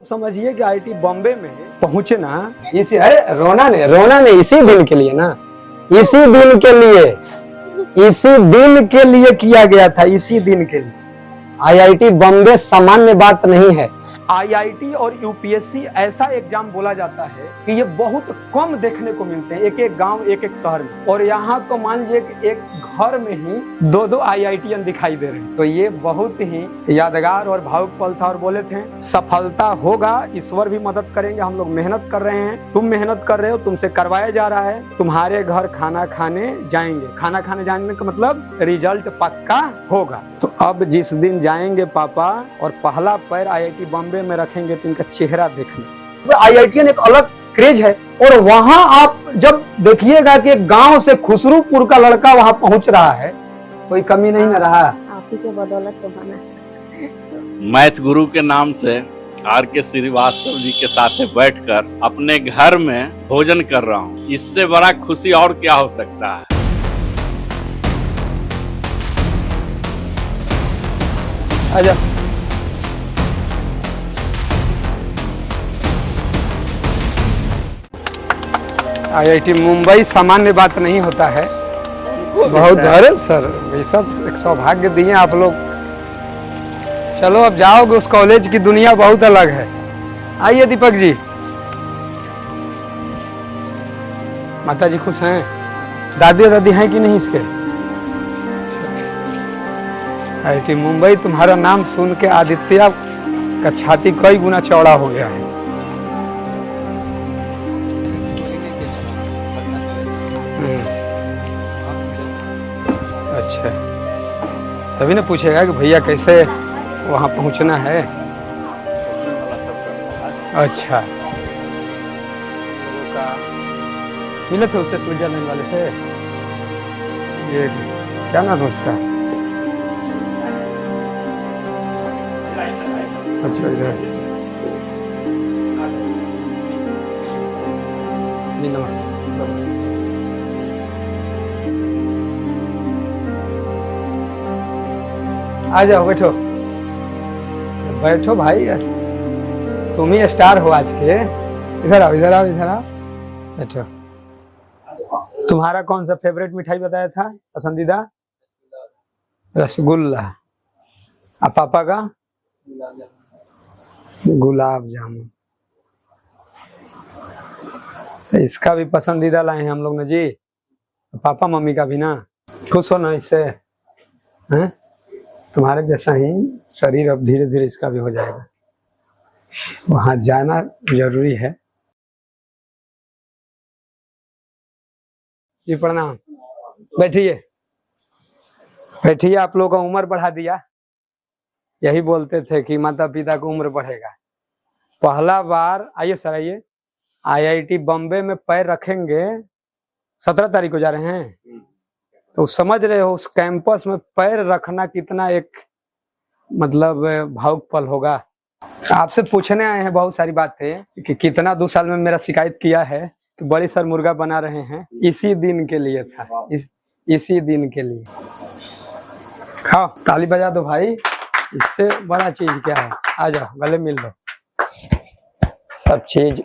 समझिए कि आईआईटी बॉम्बे में पहुंचना इसी अरे रोना ने इसी दिन के लिए ना, इसी दिन के लिए किया गया था, इसी दिन के लिए। आईआईटी बॉम्बे सामान्य बात नहीं है। आईआईटी और यूपीएससी ऐसा एग्जाम बोला जाता है कि ये बहुत कम देखने को मिलते हैं, एक एक गांव एक एक शहर में। और यहाँ तो मान लीजिए कि एक घर में ही दो दो आईआईटीएन दिखाई दे रहे हैं। तो ये बहुत ही यादगार और भावुक पल था। और बोले थे सफलता होगा, ईश्वर भी मदद करेंगे, हम लोग मेहनत कर रहे हैं, तुम मेहनत कर रहे हो, तुमसे करवाया जा रहा है, तुम्हारे घर खाना खाने जाएंगे। खाना खाने जाने का मतलब रिजल्ट पक्का होगा। तो अब जिस दिन जाएंगे पापा और पहला पैर आईआईटी बॉम्बे में रखेंगे तो इनका चेहरा देखना। आईआईटीएन एक अलग क्रेज है। और वहां आप जब देखिएगा कि गांव से खुसरूपुर का लड़का वहां पहुंच रहा है, कोई कमी नहीं न रहा। आप ही के बदौलत तो बना। मैथ गुरु के नाम से आर.के. श्रीवास्तव जी के साथ बैठकर अपने घर में भोजन कर रहा हूँ। इससे बड़ा खुशी और क्या हो सकता है। आजा। आईआईटी मुंबई सामान्य बात नहीं होता है। बहुत अरे सर ये सब एक सौभाग्य दिए आप लोग। चलो अब जाओगे, उस कॉलेज की दुनिया बहुत अलग है। आइए दीपक जी। माता जी खुश हैं? दादी दादी हैं कि नहीं इसके? आईआईटी मुंबई, तुम्हारा नाम सुन के आदित्य का छाती कई गुना चौड़ा हो गया है। अच्छा, तभी ना पूछेगा कि भैया कैसे वहां पहुंचना है। अच्छा, मिले थे उससे स्विट्जरलैंड वाले से। ये क्या नाम है उसका? अच्छा इधर जी, नमस्ते। आ जाओ, बैठो बैठो भाई, तुम ही स्टार हो आज के। इधर आओ इधर आओ इधर आओ, बैठो। तुम्हारा कौन सा फेवरेट मिठाई बताया था पसंदीदा? रसगुल्ला। और पापा का? गुलाब जामुन। इसका भी पसंदीदा लाए हैं हम लोग ने जी। पापा मम्मी का भी ना। खुश हो ना इससे? हैं? तुम्हारे जैसा ही शरीर अब धीरे धीरे इसका भी हो जाएगा। वहां जाना जरूरी है। जी प्रणाम। बैठिए बैठिए। आप लोगों का उम्र बढ़ा दिया। यही बोलते थे कि माता पिता को उम्र बढ़ेगा। पहला बार आइए सर, आइए। आईआईटी बॉम्बे में पैर रखेंगे। 17 तारीख को जा रहे हैं, तो समझ रहे हो उस कैंपस में पैर रखना कितना एक मतलब भावुक पल होगा। आपसे पूछने आए हैं, बहुत सारी बातें कि कितना 2 साल में मेरा शिकायत किया है कि बड़ी सर मुर्गा बना रहे हैं। इसी दिन के लिए था, इसी दिन के लिए। खाओ, ताली बजा दो भाई, इससे बड़ा चीज क्या है। आ जाओ, गले मिल लो। सब चीज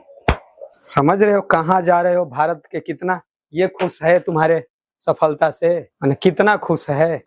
समझ रहे हो कहाँ जा रहे हो। भारत के कितना ये खुश है तुम्हारे सफलता से, माने कितना खुश है।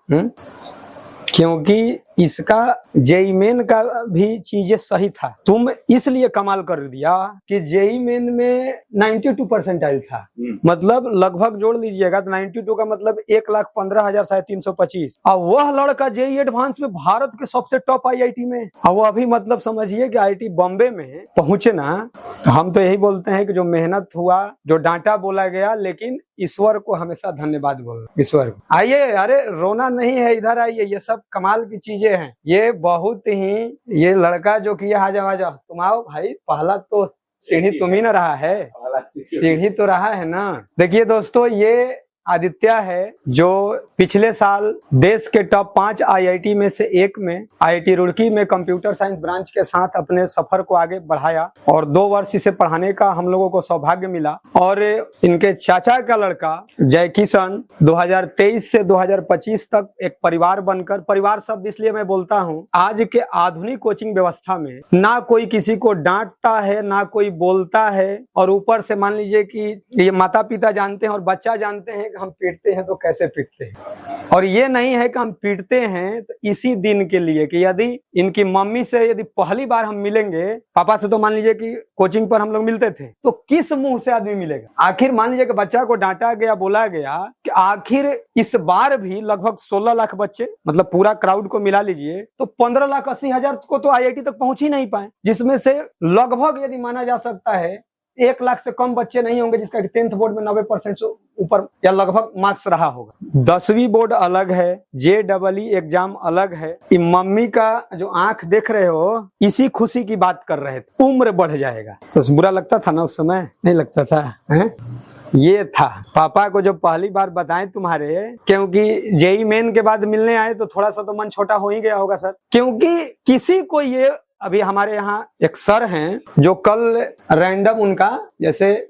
क्योंकि इसका जेई मेन का भी चीजें सही था। तुम इसलिए कमाल कर दिया कि जेई मेन में 92 परसेंटाइल था। मतलब लगभग जोड़ लीजिएगा तो 92 का मतलब 1,15,325। और वह लड़का जेई एडवांस में भारत के सबसे टॉप आईआईटी में। और वो अभी मतलब समझिए कि आईआईटी बॉम्बे में पहुंचना। तो हम तो यही बोलते हैं कि जो मेहनत हुआ, जो डांटा बोला गया, लेकिन ईश्वर को हमेशा धन्यवाद बोलो, ईश्वर को। आइए, अरे रोना नहीं है, इधर आइए। ये सब कमाल की चीजें हैं। ये बहुत ही, ये लड़का जो किया, आ जाओ आ जाओ, तुम आओ भाई। पहला तो सीढ़ी तुम ही ना रहा है, सीढ़ी तो रहा है ना। देखिए दोस्तों, ये आदित्य है, जो पिछले साल देश के टॉप 5 आईआईटी में से एक में आईआईटी रुड़की में कंप्यूटर साइंस ब्रांच के साथ अपने सफर को आगे बढ़ाया और 2 वर्ष इसे पढ़ाने का हम लोगों को सौभाग्य मिला। और इनके चाचा का लड़का जय किशन 2023 से 2025 तक एक परिवार बनकर, परिवार शब्द इसलिए मैं बोलता हूँ, आज के आधुनिक कोचिंग व्यवस्था में ना कोई किसी को डांटता है, ना कोई बोलता है, और ऊपर से मान लीजिए कि ये माता पिता जानते हैं और बच्चा जानते हैं कि हम पीटते हैं तो कैसे पीटते हैं। और ये नहीं है कि हम पीटते हैं तो इसी दिन के लिए कि यदि इनकी मम्मी से यदि पहली बार हम मिलेंगे, पापा से तो मान लीजिए कि कोचिंग पर हम लोग मिलते थे, तो किस मुंह से आदमी मिलेगा। आखिर मान लीजिए कि बच्चा को डांटा गया, बोला गया कि आखिर इस बार भी लगभग 16 लाख बच्चे, मतलब पूरा क्राउड को मिला लीजिए तो 15,80,000 को तो आईआईटी तक पहुंच ही नहीं पाए, जिसमें से लगभग यदि माना जा सकता है 1 लाख से कम बच्चे नहीं होंगे जिसका 10th बोर्ड में 90% से ऊपर या लगभग मार्क्स रहा होगा। 10वीं बोर्ड अलग है, JEE एग्जाम अलग है। मम्मी का जो आंख देख रहे हो, इसी खुशी की बात कर रहे थे, उम्र बढ़ जाएगा। तो बुरा लगता था ना उस समय? नहीं लगता था, है? ये था पापा को जब पहली बार बताएं तुम्हारे, क्योंकि जेई मेन के बाद मिलने आए तो थोड़ा सा तो मन छोटा हो ही गया होगा सर, क्योंकि किसी को ये, अभी हमारे यहाँ एक सर हैं जो कल रैंडम उनका, जैसे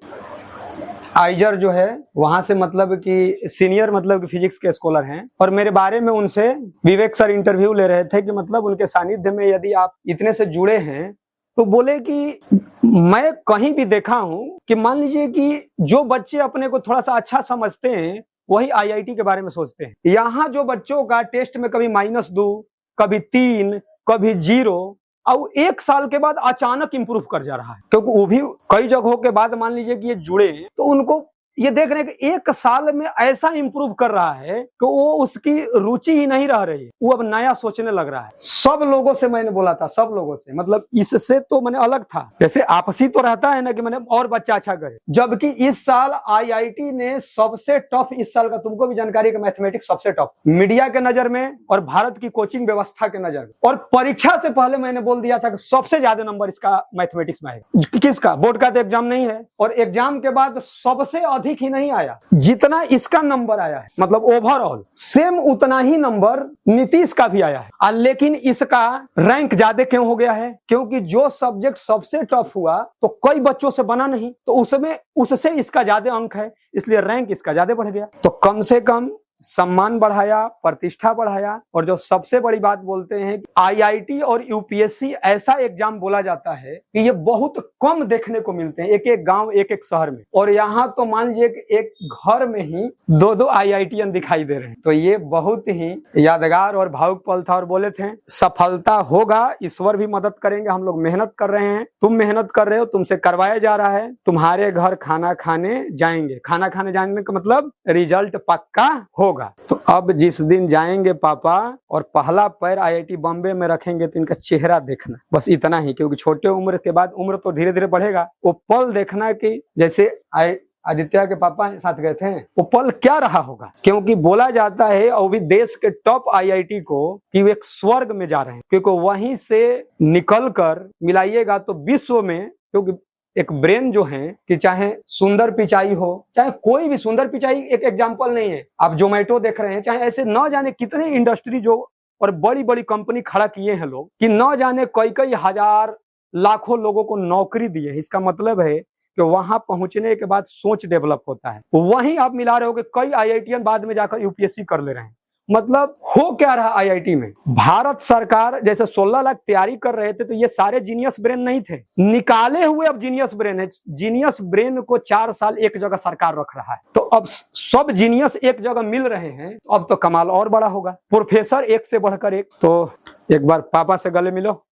आइजर जो है वहां से मतलब कि सीनियर मतलब कि फिजिक्स के स्कॉलर हैं, और मेरे बारे में उनसे विवेक सर इंटरव्यू ले रहे थे कि मतलब उनके सानिध्य में यदि आप इतने से जुड़े हैं, तो बोले कि मैं कहीं भी देखा हूं कि मान लीजिए कि जो बच्चे अपने को थोड़ा सा अच्छा समझते हैं वही आईआईटी के बारे में सोचते हैं। यहाँ जो बच्चों का टेस्ट में कभी -2, कभी 3, कभी 0, और 1 साल के बाद अचानक इंप्रूव कर जा रहा है, क्योंकि वो भी कई जगहों के बाद मान लीजिए कि ये जुड़े, तो उनको ये देख रहे हैं कि 1 साल में ऐसा इंप्रूव कर रहा है कि वो उसकी रुचि ही नहीं रह रही है, वो अब नया सोचने लग रहा है। सब लोगों से मैंने बोला था, सब लोगों से, मतलब इससे तो मैंने अलग था, जैसे आपसी तो रहता है ना कि मैंने और बच्चा अच्छा करे, जबकि इस साल आईआईटी ने सबसे टफ, इस साल का तुमको भी जानकारी है, मैथमेटिक्स सबसे टफ मीडिया के नजर में और भारत की कोचिंग व्यवस्था के नजर में, और परीक्षा से पहले मैंने बोल दिया था कि सबसे ज्यादा नंबर इसका मैथमेटिक्स में आएगा। किसका? बोर्ड का तो एग्जाम नहीं है, और एग्जाम के बाद सबसे अधिक ही नहीं आया जितना इसका नंबर आया है, मतलब ओवरऑल सेम उतना ही नंबर नीतीश का भी आया है। लेकिन इसका रैंक ज्यादा क्यों हो गया है? क्योंकि जो सब्जेक्ट सबसे टफ हुआ तो कई बच्चों से बना नहीं, तो उसमें उससे इसका ज्यादा अंक है, इसलिए रैंक इसका ज्यादा बढ़ गया। तो कम से कम सम्मान बढ़ाया, प्रतिष्ठा बढ़ाया, और जो सबसे बड़ी बात बोलते हैं, आईआईटी और यूपीएससी ऐसा एग्जाम बोला जाता है कि ये बहुत कम देखने को मिलते हैं, एक एक गांव, एक एक शहर में, और यहाँ तो मान लीजिए कि एक घर में ही 2-2 आईआईटीएन दिखाई दे रहे हैं। तो ये बहुत ही यादगार और भावुक पल था, और बोले थे सफलता होगा, ईश्वर भी मदद करेंगे, हम लोग मेहनत कर रहे हैं, तुम मेहनत कर रहे हो, तुमसे करवाया जा रहा है, तुम्हारे घर खाना खाने जाएंगे। खाना खाने जाने का मतलब रिजल्ट पक्का हो। तो अब जिस दिन जाएंगे पापा और पहला पैर आईआईटी बॉम्बे में रखेंगे तो इनका चेहरा देखना, बस इतना ही, क्योंकि छोटे उम्र के बाद उम्र तो धीरे धीरे बढ़ेगा, वो पल देखना कि जैसे आदित्य के पापा साथ गए थे, वो पल क्या रहा होगा। क्योंकि बोला जाता है और भी देश के टॉप आईआईटी को कि वो एक स्वर्ग में जा रहे हैं, क्योंकि वहीं से निकलकर मिलाइएगा तो विश्व में, क्योंकि एक ब्रेन जो है कि चाहे सुंदर पिचाई हो, चाहे कोई भी, सुंदर पिचाई एक एग्जाम्पल नहीं है, आप जोमेटो देख रहे हैं, चाहे ऐसे न जाने कितने इंडस्ट्री जो और बड़ी बड़ी कंपनी खड़ा किए हैं लोग, कि न जाने कई हजार लाखों लोगों को नौकरी दी है। इसका मतलब है कि वहां पहुंचने के बाद सोच डेवलप होता है। वहीं आप मिला रहे हो कि कई आईआईटीएन बाद में जाकर यूपीएससी कर ले रहे हैं। मतलब हो क्या रहा आईआईटी में? भारत सरकार जैसे 16 लाख तैयारी कर रहे थे, तो ये सारे जीनियस ब्रेन नहीं थे, निकाले हुए अब जीनियस ब्रेन है। जीनियस ब्रेन को 4 साल एक जगह सरकार रख रहा है, तो अब सब जीनियस एक जगह मिल रहे हैं, तो अब तो कमाल और बड़ा होगा, प्रोफेसर एक से बढ़कर एक। तो एक बार पापा से गले मिलो,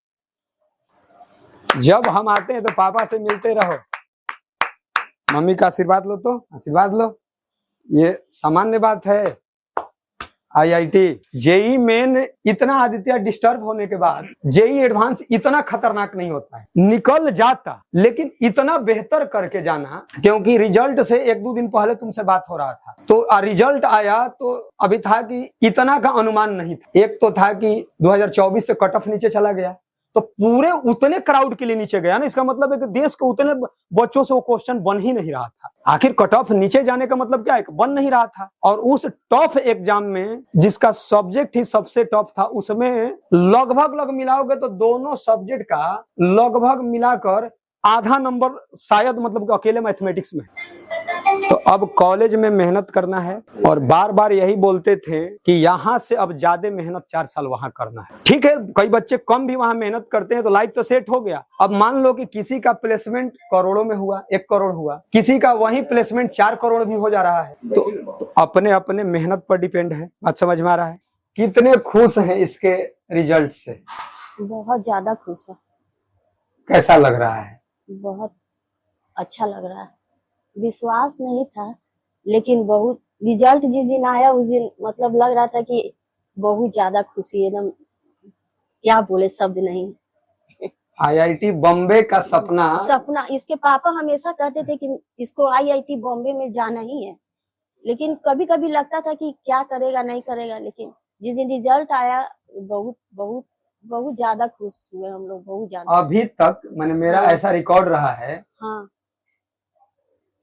जब हम आते हैं तो पापा से मिलते रहो, मम्मी का आशीर्वाद लो, तो आशीर्वाद लो, ये सामान्य बात है। आईआईटी जेई मेन इतना आदित्य डिस्टर्ब होने के बाद जेई एडवांस इतना खतरनाक नहीं होता है, निकल जाता, लेकिन इतना बेहतर करके जाना, क्योंकि रिजल्ट से 1-2 दिन पहले तुमसे बात हो रहा था, तो रिजल्ट आया तो अभी था कि इतना का अनुमान नहीं था। एक तो था कि 2024 से कट ऑफ नीचे चला गया, तो पूरे उतने क्राउड के लिए नीचे गया ना, इसका मतलब है कि देश के उतने बच्चों से वो क्वेश्चन बन ही नहीं रहा था। आखिर कट ऑफ नीचे जाने का मतलब क्या है, बन नहीं रहा था। और उस टफ एग्जाम में जिसका सब्जेक्ट ही सबसे टफ था, उसमें लगभग मिलाओगे तो दोनों सब्जेक्ट का लगभग मिलाकर आधा नंबर शायद मतलब कि अकेले मैथमेटिक्स में। तो अब कॉलेज में मेहनत करना है, और बार बार यही बोलते थे कि यहाँ से अब ज्यादा मेहनत 4 साल वहां करना है। ठीक है, कई बच्चे कम भी वहां मेहनत करते हैं तो लाइफ तो सेट हो गया। अब मान लो कि किसी का प्लेसमेंट करोड़ों में हुआ, 1 करोड़ हुआ, किसी का वही प्लेसमेंट 4 करोड़ भी हो जा रहा है। तो अपने अपने मेहनत पर डिपेंड है। बात समझ में आ रहा है? कितने खुश हैं इसके रिजल्ट से? बहुत ज्यादा खुश है। कैसा लग रहा है? बहुत अच्छा लग रहा है। विश्वास नहीं था, लेकिन बहुत रिजल्ट जिस दिन आया उस दिन मतलब लग रहा था कि बहुत ज्यादा खुशी, एकदम क्या बोले, शब्द नहीं। आईआईटी बॉम्बे का सपना इसके पापा हमेशा कहते थे कि इसको आईआईटी बॉम्बे में जाना ही है, लेकिन कभी कभी लगता था कि क्या करेगा नहीं करेगा, लेकिन जिस दिन रिजल्ट आया बहुत बहुत बहुत ज्यादा खुश हुए हम लोग, बहुत ज्यादा। अभी तक मैंने मेरा ऐसा रिकॉर्ड रहा है हाँ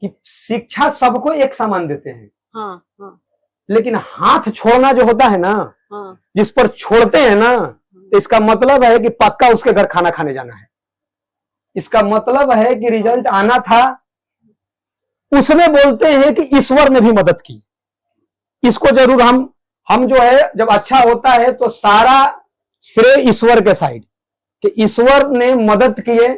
कि शिक्षा सबको एक समान देते हैं, हाँ हाँ लेकिन हाथ छोड़ना जो होता है ना, हाँ जिस पर छोड़ते हैं ना, तो इसका मतलब है कि पक्का उसके घर खाना खाने जाना है। इसका मतलब है कि रिजल्ट आना था, उसमें बोलते हैं कि ईश्वर ने भी मदद की। इसको जरूर हम जो है, जब अच्छा होता है तो सारा श्रेय ईश्वर के साइड, कि ईश्वर ने मदद किए।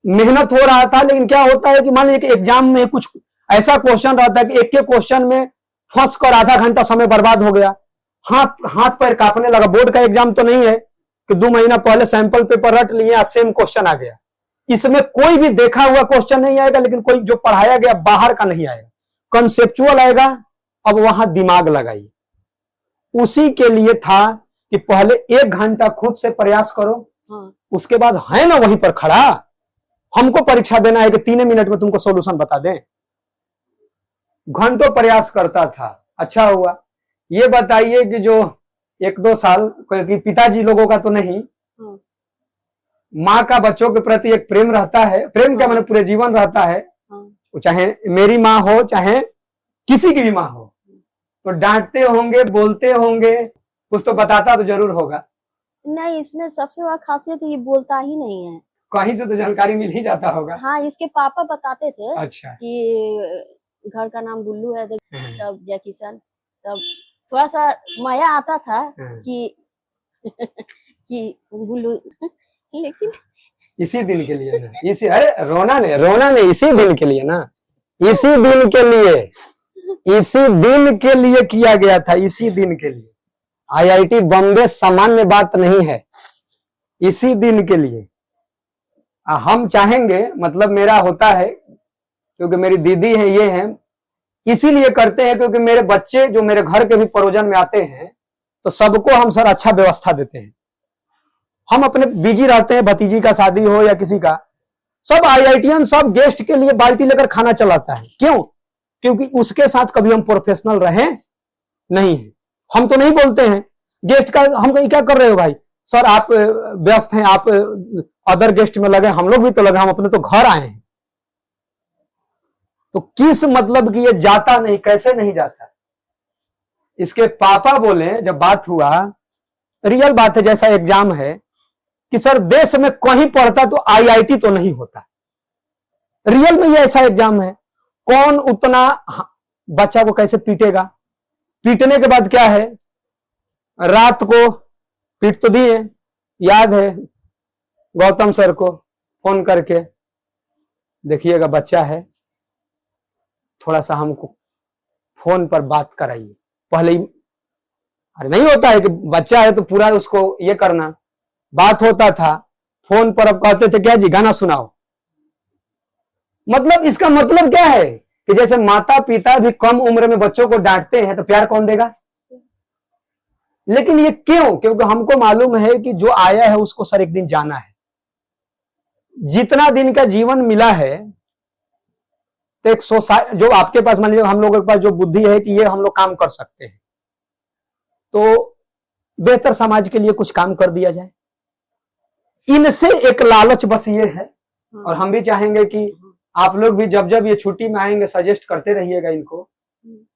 मेहनत हो रहा था, लेकिन क्या होता है कि मान लीजिए एग्जाम में कुछ ऐसा क्वेश्चन रहता है कि एक के क्वेश्चन में फंस कर आधा घंटा समय बर्बाद हो गया, हाथ पैर कांपने लगा। बोर्ड का एग्जाम तो नहीं है कि 2 महीना पहले सैंपल पेपर रट लिए, आज सेम क्वेश्चन आ गया। इसमें कोई भी देखा हुआ क्वेश्चन नहीं आएगा, लेकिन कोई जो पढ़ाया गया बाहर का नहीं आएगा, कंसेप्चुअल आएगा। अब वहां दिमाग लगाइए। उसी के लिए था कि पहले 1 घंटा खुद से प्रयास करो, उसके बाद है ना वहीं पर खड़ा। हमको परीक्षा देना है कि 3 मिनट में तुमको सॉल्यूशन बता दें। घंटों प्रयास करता था। अच्छा हुआ। ये बताइए कि जो 1-2 साल, क्योंकि पिताजी लोगों का तो नहीं, माँ का बच्चों के प्रति एक प्रेम रहता है। प्रेम क्या मैंने पूरे जीवन रहता है, चाहे मेरी माँ हो चाहे किसी की भी माँ हो, तो डांटते होंगे, बोलते होंगे, कुछ तो बताता तो जरूर होगा। नहीं, इसमें सबसे बड़ा खासियत ये बोलता ही नहीं है, कहीं से तो जानकारी मिल ही जाता होगा। हाँ, इसके पापा बताते थे। अच्छा। कि घर का नाम गुल्लू है, तब जय किशन, तब थोड़ा सा माया आता था कि कि गुल्लू, लेकिन इसी दिन के लिए ना, अरे रोना ने इसी दिन के लिए ना, इसी दिन के लिए किया गया था। इसी दिन के लिए आईआईटी बॉम्बे सामान्य बात नहीं है, इसी दिन के लिए। हम चाहेंगे, मतलब मेरा होता है क्योंकि मेरी दीदी है, ये है, इसीलिए करते हैं क्योंकि मेरे बच्चे जो मेरे घर के भी परोजन में आते हैं तो सबको हम सर अच्छा व्यवस्था देते हैं। हम अपने बिजी रहते हैं, भतीजी का शादी हो या किसी का, सब आईआईटीएन सब गेस्ट के लिए बाल्टी लेकर खाना चलाता है। क्यों? क्योंकि उसके साथ कभी हम प्रोफेशनल रहे नहीं है। हम तो नहीं बोलते हैं गेस्ट का, हम क्या कर रहे हो भाई, सर आप व्यस्त हैं, आप अदर गेस्ट में लगे, हम लोग भी तो लगे, हम अपने तो घर आए हैं। तो किस मतलब कि ये जाता नहीं, कैसे नहीं जाता। इसके पापा बोले, जब बात हुआ, रियल बात है, जैसा एग्जाम है कि सर देश में कहीं पढ़ता तो आईआईटी तो नहीं होता। रियल में ये ऐसा एग्जाम है, कौन उतना बच्चा को कैसे पीटेगा। पीटने के बाद क्या है, रात को पीट तो दिए, याद है गौतम सर को फोन करके, देखिएगा बच्चा है, थोड़ा सा हमको फोन पर बात कराइए। पहले ही अरे नहीं होता है कि बच्चा है तो पूरा उसको ये करना, बात होता था फोन पर। अब कहते थे क्या जी गाना सुनाओ। मतलब इसका मतलब क्या है कि जैसे माता पिता भी कम उम्र में बच्चों को डांटते हैं तो प्यार कौन देगा। लेकिन ये क्यों? क्योंकि हमको मालूम है कि जो आया है उसको सर एक दिन जाना है। जितना दिन का जीवन मिला है तो एक जो आपके पास, मान लीजिए हम लोगों के पास जो बुद्धि है कि ये हम लोग काम कर सकते हैं, तो बेहतर समाज के लिए कुछ काम कर दिया जाए। इनसे एक लालच बस ये है, और हम भी चाहेंगे कि आप लोग भी जब जब ये छुट्टी में आएंगे सजेस्ट करते रहिएगा इनको,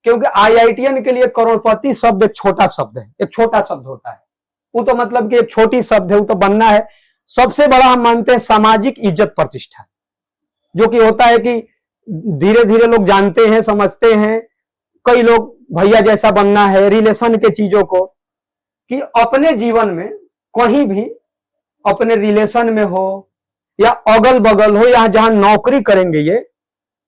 क्योंकि IITian के लिए करोड़पति शब्द एक छोटा शब्द है, एक छोटा शब्द होता है। वो तो मतलब कि एक छोटी शब्द है, वो तो बनना है। सबसे बड़ा हम मानते हैं सामाजिक इज्जत प्रतिष्ठा, जो कि होता है कि धीरे धीरे लोग जानते हैं, समझते हैं। कई लोग भैया जैसा बनना है, रिलेशन के चीजों को, कि अपने जीवन में कहीं भी अपने रिलेशन में हो या अगल बगल हो या जहां नौकरी करेंगे ये,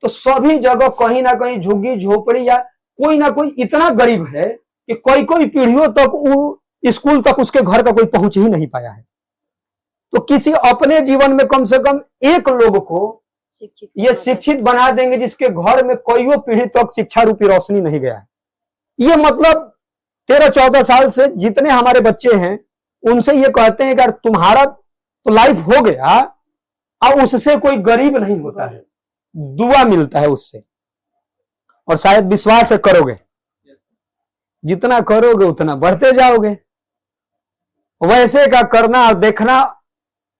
तो सभी जगह कहीं ना कहीं झुग्गी झोपड़ी या कोई ना कोई इतना गरीब है कि कोई कोई पीढ़ियों तक वो स्कूल तक उसके घर का कोई पहुंच ही नहीं पाया है। तो किसी अपने जीवन में कम से कम एक लोग को ये शिक्षित बना देंगे जिसके घर में कईयों पीढ़ी तक शिक्षा रूपी रोशनी नहीं गया है। ये मतलब 13-14 साल से जितने हमारे बच्चे हैं उनसे ये कहते हैं कि यार तुम्हारा तो लाइफ हो गया, अब उससे कोई गरीब नहीं होता है, दुआ मिलता है उससे। और शायद विश्वास है करोगे, जितना करोगे उतना बढ़ते जाओगे। वैसे का करना और देखना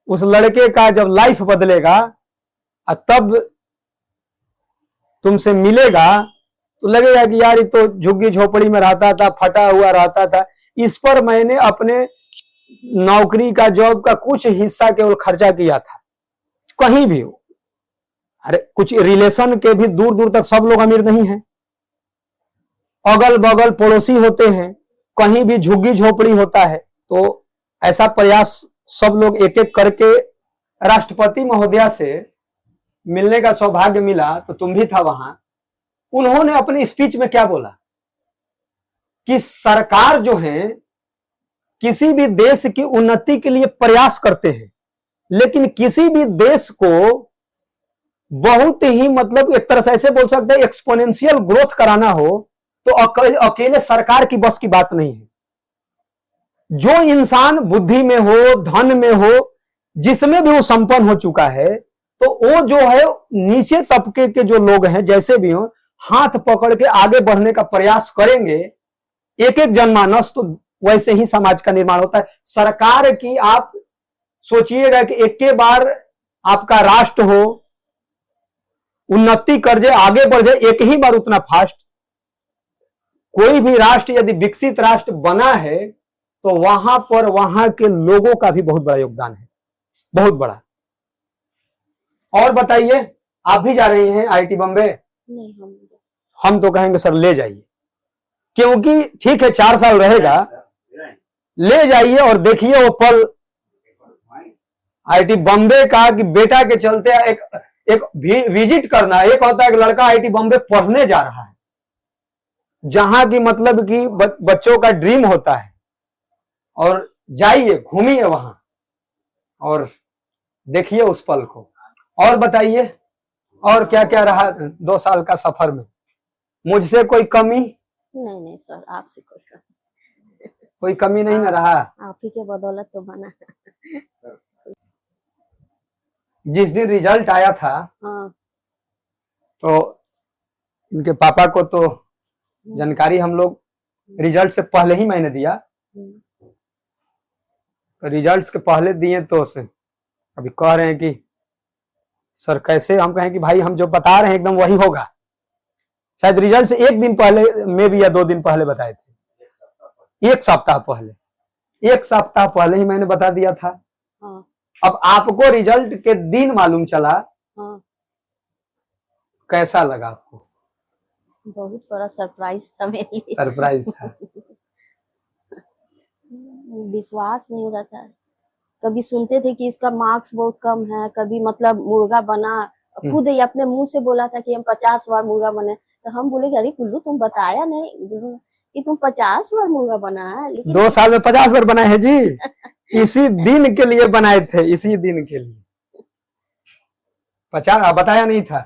उस लड़के का जब लाइफ बदलेगा और तब तुमसे मिलेगा तो लगेगा कि यार ये तो झुग्गी झोपड़ी में रहता था, फटा हुआ रहता था। इस पर मैंने अपने नौकरी का, जॉब का कुछ हिस्सा केवल खर्चा किया था, कहीं भी हो। अरे कुछ रिलेशन के भी दूर दूर तक सब लोग अमीर नहीं हैं, अगल बगल पड़ोसी होते हैं, कहीं भी झुग्गी झोपड़ी होता है। तो ऐसा प्रयास सब लोग एक एक करके, राष्ट्रपति महोदया से मिलने का सौभाग्य मिला तो तुम भी था वहां। उन्होंने अपने स्पीच में क्या बोला कि सरकार जो है किसी भी देश की उन्नति के लिए प्रयास करते हैं, लेकिन किसी भी देश को बहुत ही मतलब एक तरह से ऐसे बोल सकते हैं एक्सपोनेंशियल ग्रोथ कराना हो तो अकेले सरकार की बस की बात नहीं है। जो इंसान बुद्धि में हो, धन में हो, जिसमें भी वो संपन्न हो चुका है, तो वो जो है नीचे तबके के जो लोग हैं जैसे भी हो, हाथ पकड़ के आगे बढ़ने का प्रयास करेंगे, एक एक जनमानस, तो वैसे ही समाज का निर्माण होता है। सरकार की आप सोचिएगा कि एक के बार आपका राष्ट्र हो, उन्नति कर जाए, आगे बढ़ जाए एक ही बार उतना फास्ट। कोई भी राष्ट्र यदि विकसित राष्ट्र बना है तो वहां पर वहां के लोगों का भी बहुत बड़ा योगदान है, बहुत बड़ा। और बताइए, आप भी जा रही हैं IIT बॉम्बे? नहीं, हम तो कहेंगे सर ले जाइए, क्योंकि ठीक है 4 साल रहेगा, ले जाइए और देखिए वो पल IIT बॉम्बे का कि बेटा के चलते एक विजिट करना। एक होता है कि लड़का IIT बॉम्बे पढ़ने जा रहा है, जहां की मतलब कि बच्चों का ड्रीम होता है, और जाइए घूमिए वहां और देखिए उस पल को। और बताइए, और क्या क्या रहा 2 साल का सफर में? मुझसे कोई कमी? नहीं सर, आपसे कोई कमी नहीं ना रहा? आप ही के बदौलत तो बना। जिस दिन रिजल्ट आया था हाँ। तो इनके पापा को तो जानकारी हम लोग रिजल्ट से पहले ही मैंने दिया, तो रिजल्ट के पहले दिए तो अभी कह रहे हैं कि सर कैसे। हम कहें कि भाई हम जो बता रहे हैं एकदम वही होगा। शायद रिजल्ट से 1 दिन पहले में भी या 2 दिन पहले बताए थे, 1 सप्ताह पहले, 1 सप्ताह पहले ही मैंने बता दिया था। हाँ। अब आपको रिजल्ट के दिन मालूम चला। हाँ। कैसा लगा आपको? बहुत बड़ा सरप्राइज था मेरे लिए। सरप्राइज था। विश्वास नहीं हो रहा था। कभी सुनते थे कि इसका मार्क्स बहुत कम है, कभी मतलब मुर्गा बना, खुद ही अपने मुंह से बोला था कि हम 50 बार मुर्गा बने। तो हम बोले कि अरे कुल्लू तुम बताया नहीं कि तुम 50 बार मुर्गा बना है। लेकिन 2 साल में 50 बार बनाए हैं जी। इसी दिन के लिए बनाए थे, इसी दिन के लिए 50 बताया नहीं था।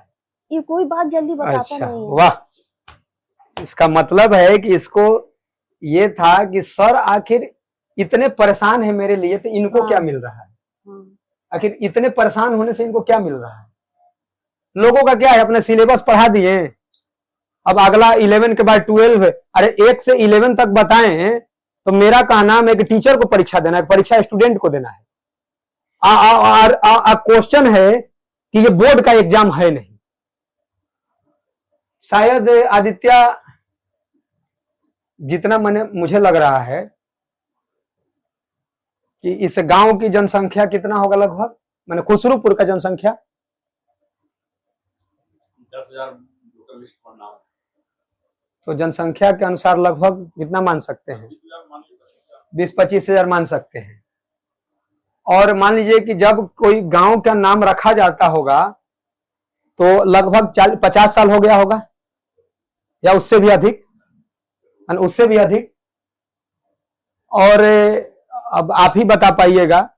ये कोई बात जल्दी बताता अच्छा, नहीं है। वाह। इसका मतलब है कि इसको ये था कि सर आखिर इतने परेशान है मेरे लिए, तो इनको क्या मिल रहा है? आखिर इतने परेशान होने से इनको क्या मिल रहा है? लोगों का क्या है, अपने सिलेबस पढ़ा दिए, अब अगला 11 के बाद 12 है। अरे 1 से 11 तक बताएं तो मेरा कहना है कि टीचर को परीक्षा देना है, परीक्षा स्टूडेंट को देना है। क्वेश्चन है कि ये बोर्ड का एग्जाम है नहीं। शायद आदित्य, जितना मुझे लग रहा है कि इस गांव की जनसंख्या कितना होगा लगभग, मैंने खुसरूपुर का जनसंख्या 10,000 वोटर लिस्ट पर नाम। तो जनसंख्या के अनुसार लगभग कितना मान सकते हैं, 20-25 हजार मान सकते हैं। और मान लीजिए कि जब कोई गांव का नाम रखा जाता होगा तो लगभग 50 साल हो गया होगा या उससे भी अधिक, उससे भी अधिक। और अब आप ही बता पाइएगा,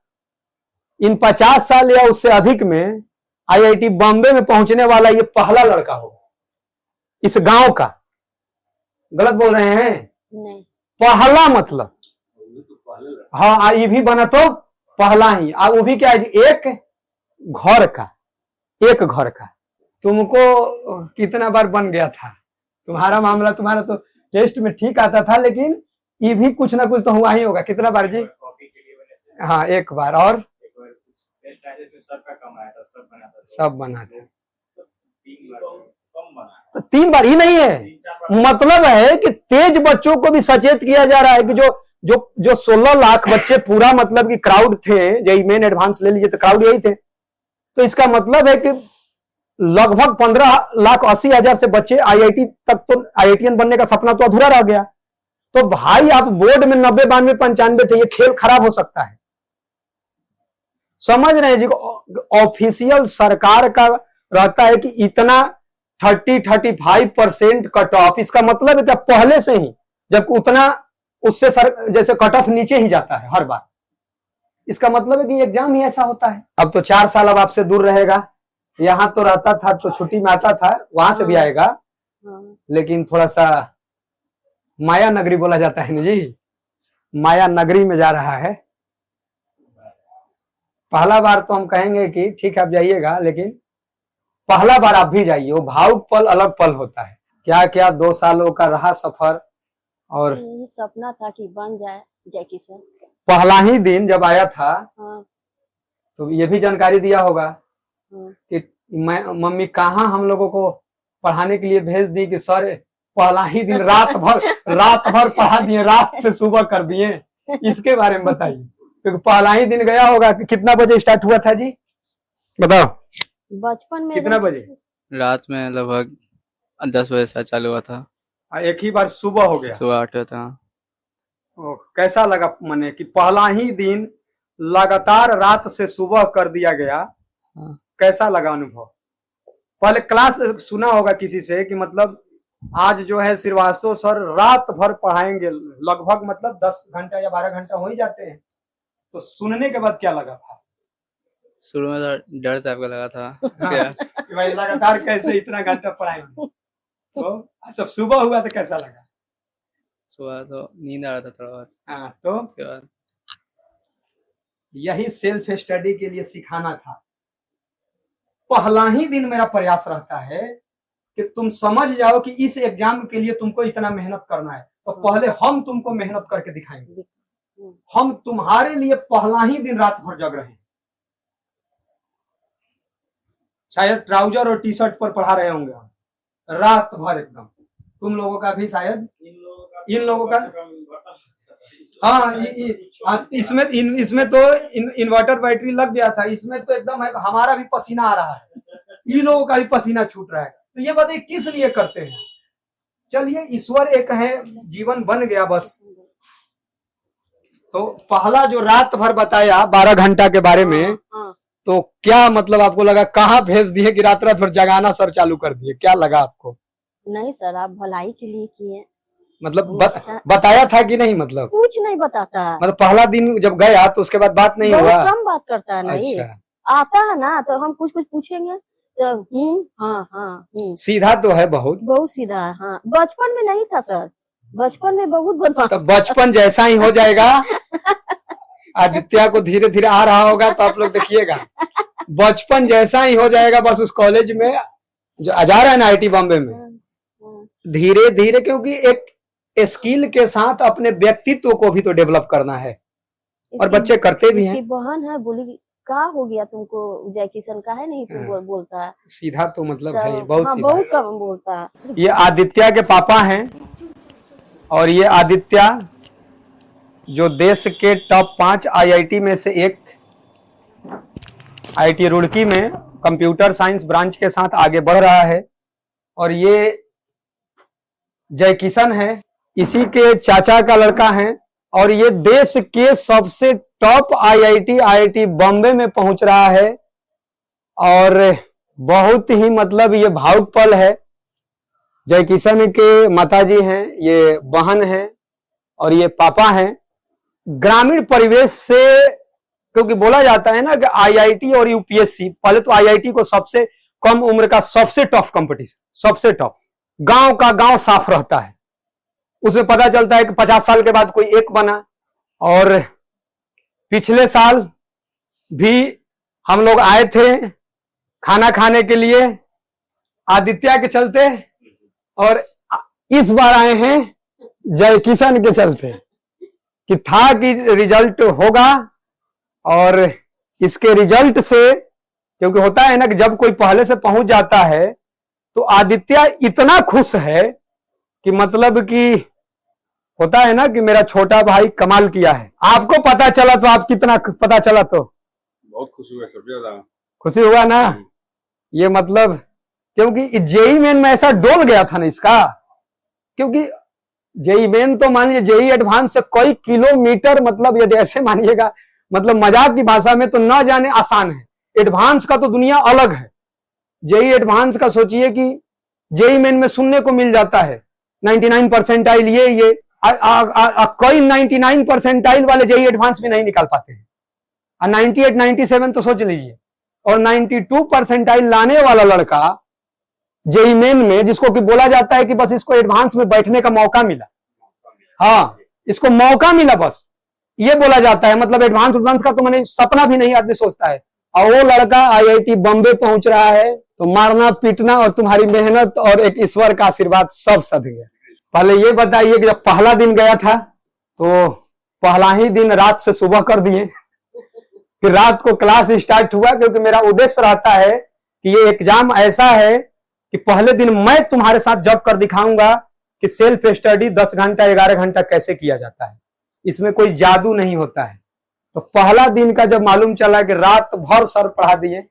इन 50 साल या उससे अधिक में आईआईटी बॉम्बे में पहुंचने वाला ये पहला लड़का होगा इस गांव का। गलत बोल रहे हैं? नहीं, पहला मतलब, हाँ ये भी बना तो पहला ही। वो भी क्या है, एक घर का, एक घर का। तुमको कितना बार बन गया था, तुम्हारा मामला, तुम्हारा तो टेस्ट में ठीक आता था, लेकिन ये भी कुछ ना कुछ तो हुआ ही होगा। कितना बार जी? हाँ एक बार, और सब बना था। तो 3 बार ही नहीं है, मतलब है कि तेज बच्चों को भी सचेत किया जा रहा है कि जो 16 लाख बच्चे पूरा मतलब कि क्राउड थे, जेईई मेन एडवांस ले लीजिए तो क्राउड यही थे। तो इसका मतलब है कि लगभग 15,80,000 से बच्चे आईआईटी तक, तो आईआईटीएन बनने का सपना तो अधूरा रह गया। तो भाई आप बोर्ड में 90, 92, 95 थे, ये खेल खराब हो सकता है। समझ रहे हैं जी? ऑफिशियल सरकार का रहता है कि इतना 30-35% कट ऑफ। इसका मतलब है कि पहले से ही जब उतना, उससे जैसे कट ऑफ नीचे ही जाता है हर बार। इसका मतलब है कि एग्जाम ही ऐसा होता है। अब तो 4 साल अब आपसे दूर रहेगा। यहाँ तो रहता था तो छुट्टी में आता था, वहां से भी आएगा, लेकिन थोड़ा सा माया नगरी बोला जाता है ना जी, माया नगरी में जा रहा है। पहला बार तो हम कहेंगे कि ठीक है आप जाइएगा, लेकिन पहला बार आप भी जाइए। वो भावुक पल अलग पल होता है। क्या क्या 2 सालों का रहा सफर। और यही सपना था कि बन जाए जैकी सर। पहला ही दिन जब आया था, हाँ, तो ये भी जानकारी दिया होगा हाँ, कि मम्मी कहाँ हम लोगों को पढ़ाने के लिए भेज दी कि सर पहला ही दिन रात भर पढ़ा दिए, रात से सुबह कर दिए। इसके बारे में बताइए, क्योंकि पहला ही दिन गया होगा। कितना बजे स्टार्ट हुआ था जी, बताओ? बचपन में कितना बजे? रात में लगभग 10 बजे से चालू हुआ था, एक ही बार सुबह हो गया। सुबह 8 बजे था। कैसा लगा, माने कि पहला ही दिन लगातार रात से सुबह कर दिया गया, हाँ। कैसा लगा अनुभव? पहले क्लास सुना होगा किसी से कि मतलब आज जो है श्रीवास्तव सर रात भर पढ़ाएंगे, लगभग मतलब 10 घंटा या 12 घंटा हो ही जाते हैं। तो सुनने के बाद क्या लगा था? शुरू में तो डर टाइप का लगा था। हाँ, कि भाई लगातार कैसे इतना घंटा पढ़ाएंगे। तो अच्छा सुबह हुआ तो कैसा लगा? सुबह तो नींद आ रहा था थोड़ा बहुत। हाँ, तो उसके बाद यही सेल्फ स्टडी के लिए सिखाना था। पहला ही दिन मेरा प्रयास रहता है कि तुम समझ जाओ कि इस एग्जाम के लिए तुमको इतना मेहनत करना है, तो पहले हम तुमको मेहनत करके दिखाएंगे। हम तुम्हारे लिए पहला ही दिन रात भर जग रहे हैं। शायद ट्राउजर और टी शर्ट पर पढ़ा रहे होंगे हम रात भर एकदम। तुम लोगों का भी शायद, इन लोगों का हाँ, इसमें तो इन्वर्टर बैटरी लग गया था। इसमें तो एकदम है, हमारा भी पसीना आ रहा है, इन लोगों का भी पसीना छूट रहा है। तो ये बताइए किस लिए करते हैं? चलिए ईश्वर एक है, जीवन बन गया बस। तो पहला जो रात भर बताया 12 घंटा के बारे में, हाँ, तो क्या मतलब आपको लगा, कहाँ भेज दिए कि रात भर जगाना सर चालू कर दिए? क्या लगा आपको? नहीं सर, आप भलाई के लिए किए। मतलब अच्छा। बताया था कि नहीं? मतलब कुछ नहीं बताता है, मतलब पहला दिन जब गया तो उसके बाद बात नहीं बहुत हुआ? कम बात करता है। नहीं अच्छा, आता है ना तो हम कुछ पूछेंगे तो हाँ हाँ सीधा तो है बहुत सीधा है। हाँ, बचपन में नहीं था सर, बचपन में बहुत तो बदमाश। बचपन जैसा ही हो जाएगा। आदित्य को धीरे धीरे आ रहा होगा तो आप लोग देखिएगा, बचपन जैसा ही हो जाएगा। बस उस कॉलेज में जो जा रहा है ना आईआईटी बॉम्बे में, धीरे धीरे, क्योंकि एक स्किल के साथ अपने व्यक्तित्व को भी तो डेवलप करना है, और बच्चे करते भी हैं। बहन है, बोली का हो गया तुमको, जय किशन का है नहीं तुम बोलता है? सीधा तो मतलब है, तो बहुत हाँ सीधा बहुत है। कम बोलता है। ये आदित्य के पापा हैं, और ये आदित्य जो देश के टॉप 5 आईआईटी में से एक, आईआईटी रुड़की में कंप्यूटर साइंस ब्रांच के साथ आगे बढ़ रहा है। और ये जय किशन है, इसी के चाचा का लड़का है, और ये देश के सबसे टॉप आईआईटी बॉम्बे में पहुंच रहा है। और बहुत ही मतलब ये भावुक पल है। जय किशन के माताजी हैं, ये बहन है, और ये पापा हैं। ग्रामीण परिवेश से, क्योंकि बोला जाता है ना कि आईआईटी और यूपीएससी, पहले तो आईआईटी को सबसे कम उम्र का सबसे टफ कंपटीशन, सबसे टफ, गांव का गांव साफ रहता है। उसमें पता चलता है कि 50 साल के बाद कोई एक बना। और पिछले साल भी हम लोग आए थे खाना खाने के लिए आदित्य के चलते, और इस बार आए हैं जय किशन के चलते, कि था कि रिजल्ट होगा। और इसके रिजल्ट से, क्योंकि होता है ना कि जब कोई पहले से पहुंच जाता है तो आदित्य इतना खुश है कि मतलब कि होता है ना कि मेरा छोटा भाई कमाल किया है। आपको पता चला तो आप कितना पता चला तो बहुत खुशी हुआ, सबसे ज्यादा खुशी हुआ ना। ये मतलब क्योंकि जेई मेन में ऐसा डोल गया था ना इसका, क्योंकि जेई मेन तो मान लीजिए जेई एडवांस से कई किलोमीटर, मतलब यदि ऐसे मानिएगा, मतलब मजाक की भाषा में तो न जाने आसान है। एडवांस का तो दुनिया अलग है। जेई एडवांस का सोचिए कि जेई मेन में सुनने को मिल जाता है 99 परसेंटाइल, ये कई 99 परसेंटाइल वाले जेई एडवांस भी नहीं निकाल पाते हैं। 98 97 तो सोच लीजिए, और 92 परसेंटाइल लाने वाला लड़का जेई मेन में, जिसको कि बोला जाता है कि बस इसको एडवांस में बैठने का मौका मिला, हाँ इसको मौका मिला बस, ये बोला जाता है। मतलब एडवांस का तो मैंने सपना भी नहीं आदमी सोचता है। और वो लड़का आईआईटी बॉम्बे पहुंच रहा है, तो मारना पीटना और तुम्हारी मेहनत और एक ईश्वर का आशीर्वाद सब सध गया। पहले ये बताइए कि जब पहला दिन गया था तो पहला ही दिन रात से सुबह कर दिए, फिर रात को क्लास स्टार्ट हुआ, क्योंकि मेरा उद्देश्य रहता है कि ये एग्जाम ऐसा है कि पहले दिन मैं तुम्हारे साथ जब कर दिखाऊंगा कि सेल्फ स्टडी 10 घंटा 11 घंटा कैसे किया जाता है। इसमें कोई जादू नहीं होता है। तो पहला दिन का जब मालूम चला कि रात भर सर पढ़ा दिए,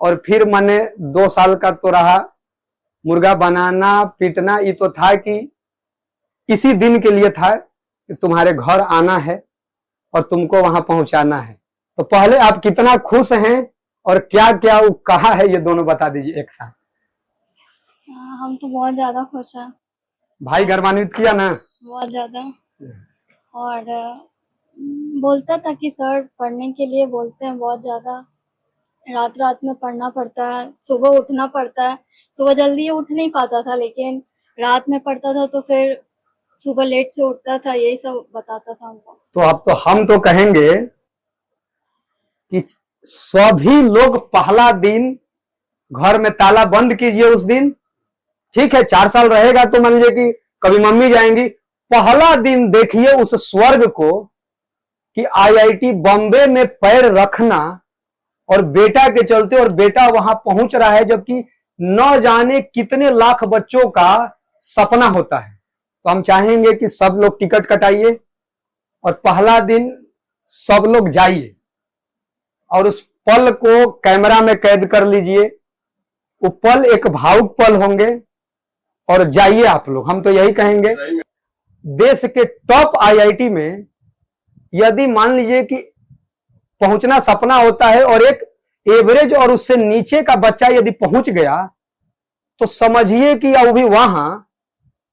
और फिर मैंने 2 साल का तो रहा मुर्गा बनाना पीटना, ये तो था कि इसी दिन के लिए था कि तुम्हारे घर आना है और तुमको वहां पहुंचाना है। तो पहले आप कितना खुश हैं और क्या क्या वो कहा है, ये दोनों बता दीजिए एक साथ। हम तो बहुत ज्यादा खुश हैं, भाई गर्वान्वित किया ना बहुत ज्यादा। और बोलता था कि सर पढ़ने के लिए बोलते हैं बहुत ज्यादा, रात रात में पढ़ना पड़ता है, सुबह उठना पड़ता है। सुबह जल्दी उठ नहीं पाता था, लेकिन रात में पढ़ता था तो फिर सुबह लेट से उठता था, यही सब बताता था हमको। तो अब तो हम तो कहेंगे कि सभी लोग पहला दिन घर में ताला बंद कीजिए उस दिन। ठीक है 4 साल रहेगा तो मान लीजिए कि कभी मम्मी जाएंगी, पहला दिन देखिए उस स्वर्ग को कि आईआईटी बॉम्बे में पैर रखना, और बेटा के चलते, और बेटा वहां पहुंच रहा है, जबकि न जाने कितने लाख बच्चों का सपना होता है। तो हम चाहेंगे कि सब लोग टिकट कटाइए और पहला दिन सब लोग जाइए और उस पल को कैमरा में कैद कर लीजिए। वो पल एक भावुक पल होंगे, और जाइए आप लोग। हम तो यही कहेंगे, देश के टॉप आईआईटी में यदि मान लीजिए कि पहुंचना सपना होता है, और एक एवरेज और उससे नीचे का बच्चा यदि पहुंच गया, तो समझिए कि वो भी वहां,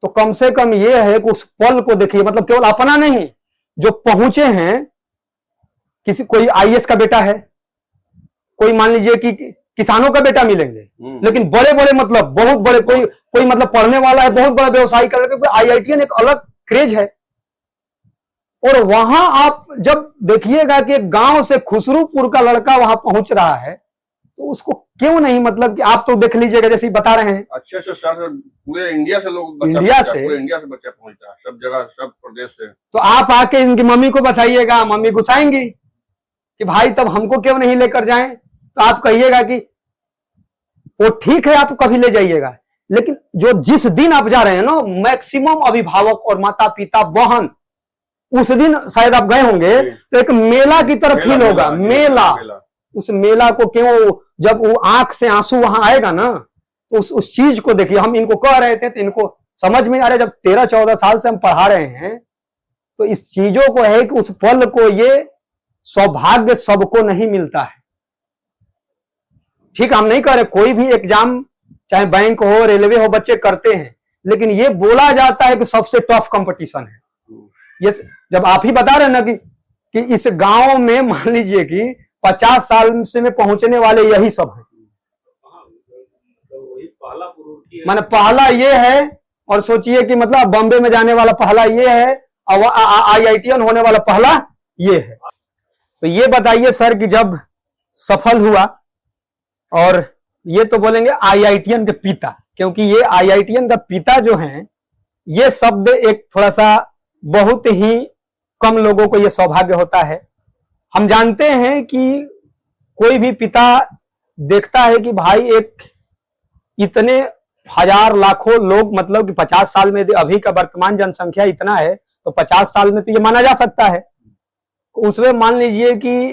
तो कम से कम ये है कि उस पल को देखिए। मतलब केवल अपना नहीं, जो पहुंचे हैं, किसी कोई आईएएस का बेटा है, कोई मान लीजिए कि किसानों का बेटा मिलेंगे, लेकिन बड़े बड़े मतलब बहुत बड़े, कोई मतलब पढ़ने वाला है, बहुत बड़ा व्यवसाय कर रहे हैं, आईआईटीएन एक अलग क्रेज है। और वहां आप जब देखिएगा कि गांव से खुसरूपुर का लड़का वहां पहुंच रहा है, तो उसको क्यों नहीं, मतलब कि आप तो देख लीजिएगा जैसे बता रहे हैं, अच्छे से पूरे इंडिया से लोग, पूरे इंडिया से बच्चा पहुंचता है, सब जगह सब प्रदेश से। तो आप आके इनकी मम्मी को बताइएगा, मम्मी गुस्साएंगी कि भाई तब हमको क्यों नहीं लेकर जाएं, तो आप कहिएगा कि वो ठीक है, आप कभी ले जाइएगा, लेकिन जो जिस दिन आप जा रहे हैं ना, मैक्सिमम अभिभावक और माता पिता बहन उस दिन शायद आप गए होंगे तो एक मेला की तरफ फील होगा। मेला, उस मेला को क्यों, जब वो आंख से आंसू वहां आएगा ना, तो उस चीज को देखिए। हम इनको कह रहे थे तो इनको समझ में आ रहा है, जब 13-14 साल से हम पढ़ा रहे हैं, तो इस चीजों को है कि उस पल को, ये सौभाग्य सबको नहीं मिलता है। ठीक, हम नहीं कह रहे, कोई भी एग्जाम चाहे बैंक हो, रेलवे हो, बच्चे करते हैं, लेकिन ये बोला जाता है कि सबसे टफ कंपटीशन है ये। जब आप ही बता रहे हैं ना कि इस गांव में मान लीजिए कि 50 साल से में पहुंचने वाले यही सब हैं, माने पहला ये है, और सोचिए कि मतलब बॉम्बे में जाने वाला पहला ये है, और IITian होने वाला पहला ये है। तो ये बताइए सर कि जब सफल हुआ, और ये तो बोलेंगे IITian के पिता, क्योंकि ये IITian का पिता जो हैं, ये शब्द एक थोड़ा सा बहुत ही कम लोगों को ये सौभाग्य होता है। हम जानते हैं कि कोई भी पिता देखता है कि भाई एक इतने हजार लाखों लोग, मतलब कि 50 साल में, अभी का वर्तमान जनसंख्या इतना है, तो 50 साल में तो ये माना जा सकता है। उसमें मान लीजिए कि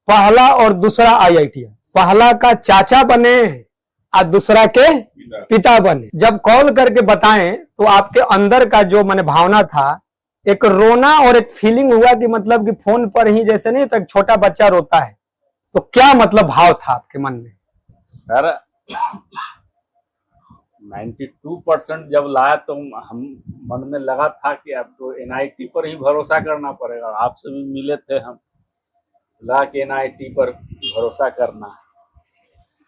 पहला और दूसरा IITian, पहला का चाचा बने और दूसरा के पिता बने। जब कॉल करके बताएं तो आपके अंदर का जो माने भावना था, एक रोना और एक फीलिंग हुआ कि मतलब कि फोन पर ही जैसे नहीं तो एक छोटा बच्चा रोता है, तो क्या मतलब भाव था आपके मन में? सर 92% जब लाया तो हम मन में लगा था कि अब तो NIT पर ही भरोसा करना पड़ेगा। आपसे भी मिले थे हम, लगा कि NIT पर भरोसा करना।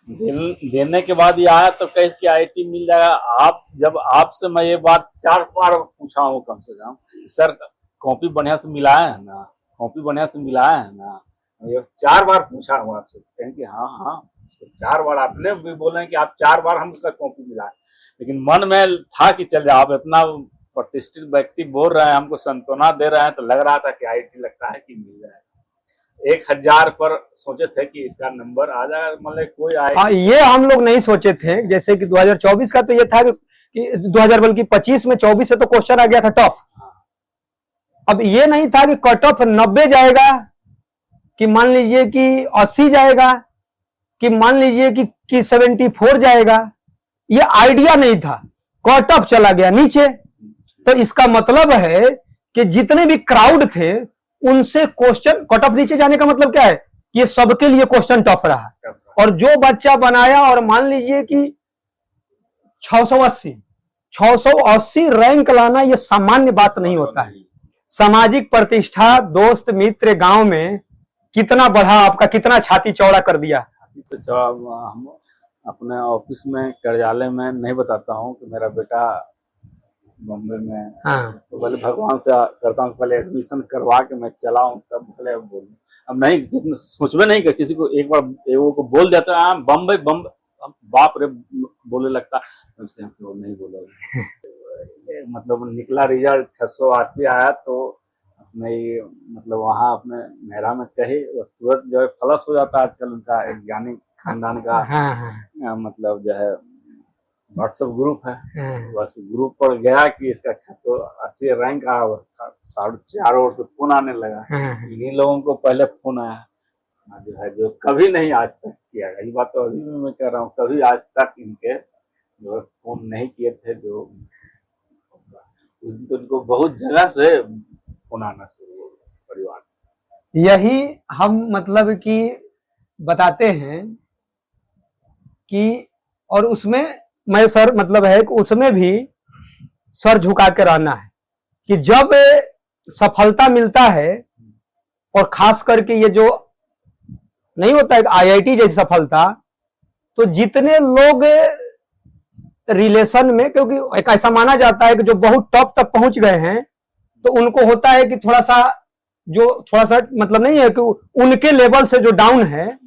देने के बाद ये आया तो कैसे कि IIT मिल जाएगा। आप जब आपसे मैं ये बात 4 बार पूछा हूँ कम से कम, सर कॉपी बढ़िया से मिलाया है ना, कॉपी बढ़िया से मिलाया है ना, ये 4 बार पूछा हूँ आपसे। कहें कि हाँ हाँ, 4 बार आपने भी बोले कि आप 4 बार हम उसका कॉपी मिलाए, लेकिन मन में था कि चल जाए, आप इतना प्रतिष्ठित व्यक्ति बोल रहे हैं, हमको सांत्वना दे रहे हैं, तो लग रहा था कि IIT लगता है कि मिल जाए। 1000 पर सोचे थे कि इसका नंबर आ जाए, मतलब कोई आए। ये हम लोग नहीं सोचे थे। जैसे कि 2024 का तो ये था कि 2000 बल्कि 25 में 24 से तो क्वेश्चन आ गया था टफ। अब ये नहीं था कि कट ऑफ 90 जाएगा, कि मान लीजिए कि 80 जाएगा, कि मान लीजिए कि 74 जाएगा, ये आइडिया नहीं था। कट ऑफ चला गया नीचे, तो इसका मतलब है कि जितने भी क्राउड थे उनसे क्वेश्चन, कट ऑफ नीचे जाने का मतलब क्या है, ये सबके लिए क्वेश्चन टफ रहा। और जो बच्चा बनाया, और मान लीजिए कि 680 रैंक लाना, ये सामान्य बात नहीं होता है। सामाजिक प्रतिष्ठा, दोस्त मित्र गांव में कितना बढ़ा, आपका कितना छाती चौड़ा कर दिया। तो हम अपने ऑफिस में, कार्यालय में नहीं बताता हूँ कि मेरा बेटा बॉम्बे में। हाँ। तो पहले भगवान से करता हूँ, पहले एडमिशन करवा के मैं चलाऊं, तब पहले बोलूं। अब नहीं, सोच में नहीं कि किसी को एक बार एगो को बोल देता है बम्बई, बाप रे बोले लगता, तो नहीं बोला। मतलब निकला रिजल्ट 680 आया, तो अपने मतलब वहाँ अपने मेहरा में कहे, तुरंत जो है फ्लश हो जाता है आजकल उनका, एक ज्ञानी खानदान का। हाँ। मतलब जो है व्हाट्सएप ग्रुप है, बस ग्रुप पर गया कि इसका 680 रैंक आया हुआ था। 4.5 ओर से फोन आने लगा। इन्हीं लोगों को पहले फोन आया, जो है जो कभी नहीं आज तक किया। ये बात तो अभी भी मैं कह रहा हूँ, कभी आज तक इनके जो है फोन नहीं किए थे। जो तो इनको बहुत जगह से फोन आना शुरू हो गया परिवार से। यही हम मतलब कि बताते हैं कि, और उसमें मैं सर मतलब है कि उसमें भी सर झुका के रहना है कि जब सफलता मिलता है, और खास करके ये जो नहीं होता है IIT जैसी सफलता, तो जितने लोग रिलेशन में, क्योंकि एक ऐसा माना जाता है कि जो बहुत टॉप तक पहुंच गए हैं, तो उनको होता है कि थोड़ा सा मतलब नहीं है कि उनके लेवल से जो डाउन है,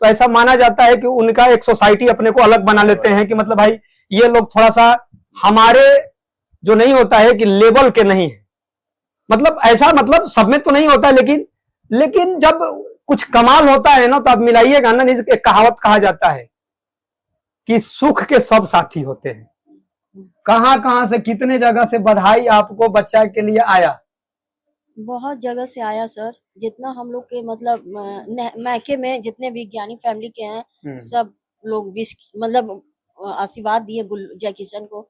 तो ऐसा माना जाता है कि उनका एक सोसाइटी अपने को अलग बना लेते हैं कि मतलब भाई ये लोग थोड़ा सा हमारे जो नहीं होता है कि लेवल के नहीं है। मतलब ऐसा मतलब सब में तो नहीं होता, लेकिन जब कुछ कमाल होता है ना, तो आप मिलाइएगा ना, नहीं एक कहावत कहा जाता है कि सुख के सब साथी होते हैं। कहां कहां से कितने जगह से बधाई आपको बच्चा के लिए आया? बहुत जगह से आया सर। जितना हम लोग के मतलब मैके में जितने भी ज्ञानी फैमिली के हैं, सब लोग विश मतलब आशीर्वाद दिए जय किशन को।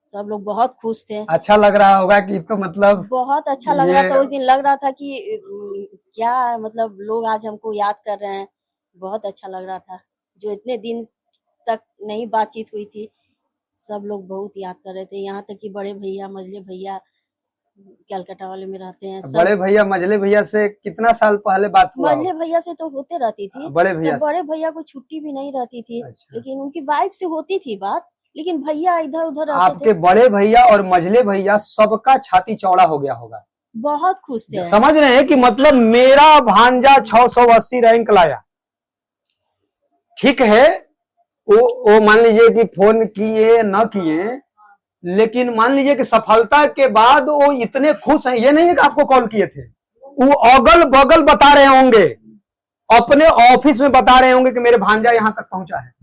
सब लोग बहुत खुश थे। अच्छा लग रहा होगा कि तो मतलब बहुत अच्छा लग रहा था। उस दिन लग रहा था कि क्या मतलब लोग आज हमको याद कर रहे हैं। बहुत अच्छा लग रहा था। जो इतने दिन तक नहीं बातचीत हुई थी, सब लोग बहुत याद कर रहे थे। यहाँ तक कि बड़े भैया, मझले भैया, कलकत्ता वाले में रहते हैं सब। बड़े भैया मझले भैया से कितना साल पहले बात हुआ? मझले भैया से तो होते रहती थी। बड़े भैया तो बड़े भैया को छुट्टी भी नहीं रहती थी। अच्छा। लेकिन उनकी वाइफ से होती थी बात, लेकिन भैया इधर उधर रहते आपके थे। बड़े भैया और मझले भैया सबका छाती चौड़ा हो गया होगा। बहुत खुश थे। समझ रहे हैं कि मतलब मेरा भांजा 680 रैंक लाया। ठीक है, वो मान लीजिए कि फोन किए न किए, लेकिन मान लीजिए कि सफलता के बाद वो इतने खुश हैं। ये नहीं है कि आपको कॉल किए थे, वो अगल बगल बता रहे होंगे, अपने ऑफिस में बता रहे होंगे कि मेरे भांजा यहां तक पहुंचा है।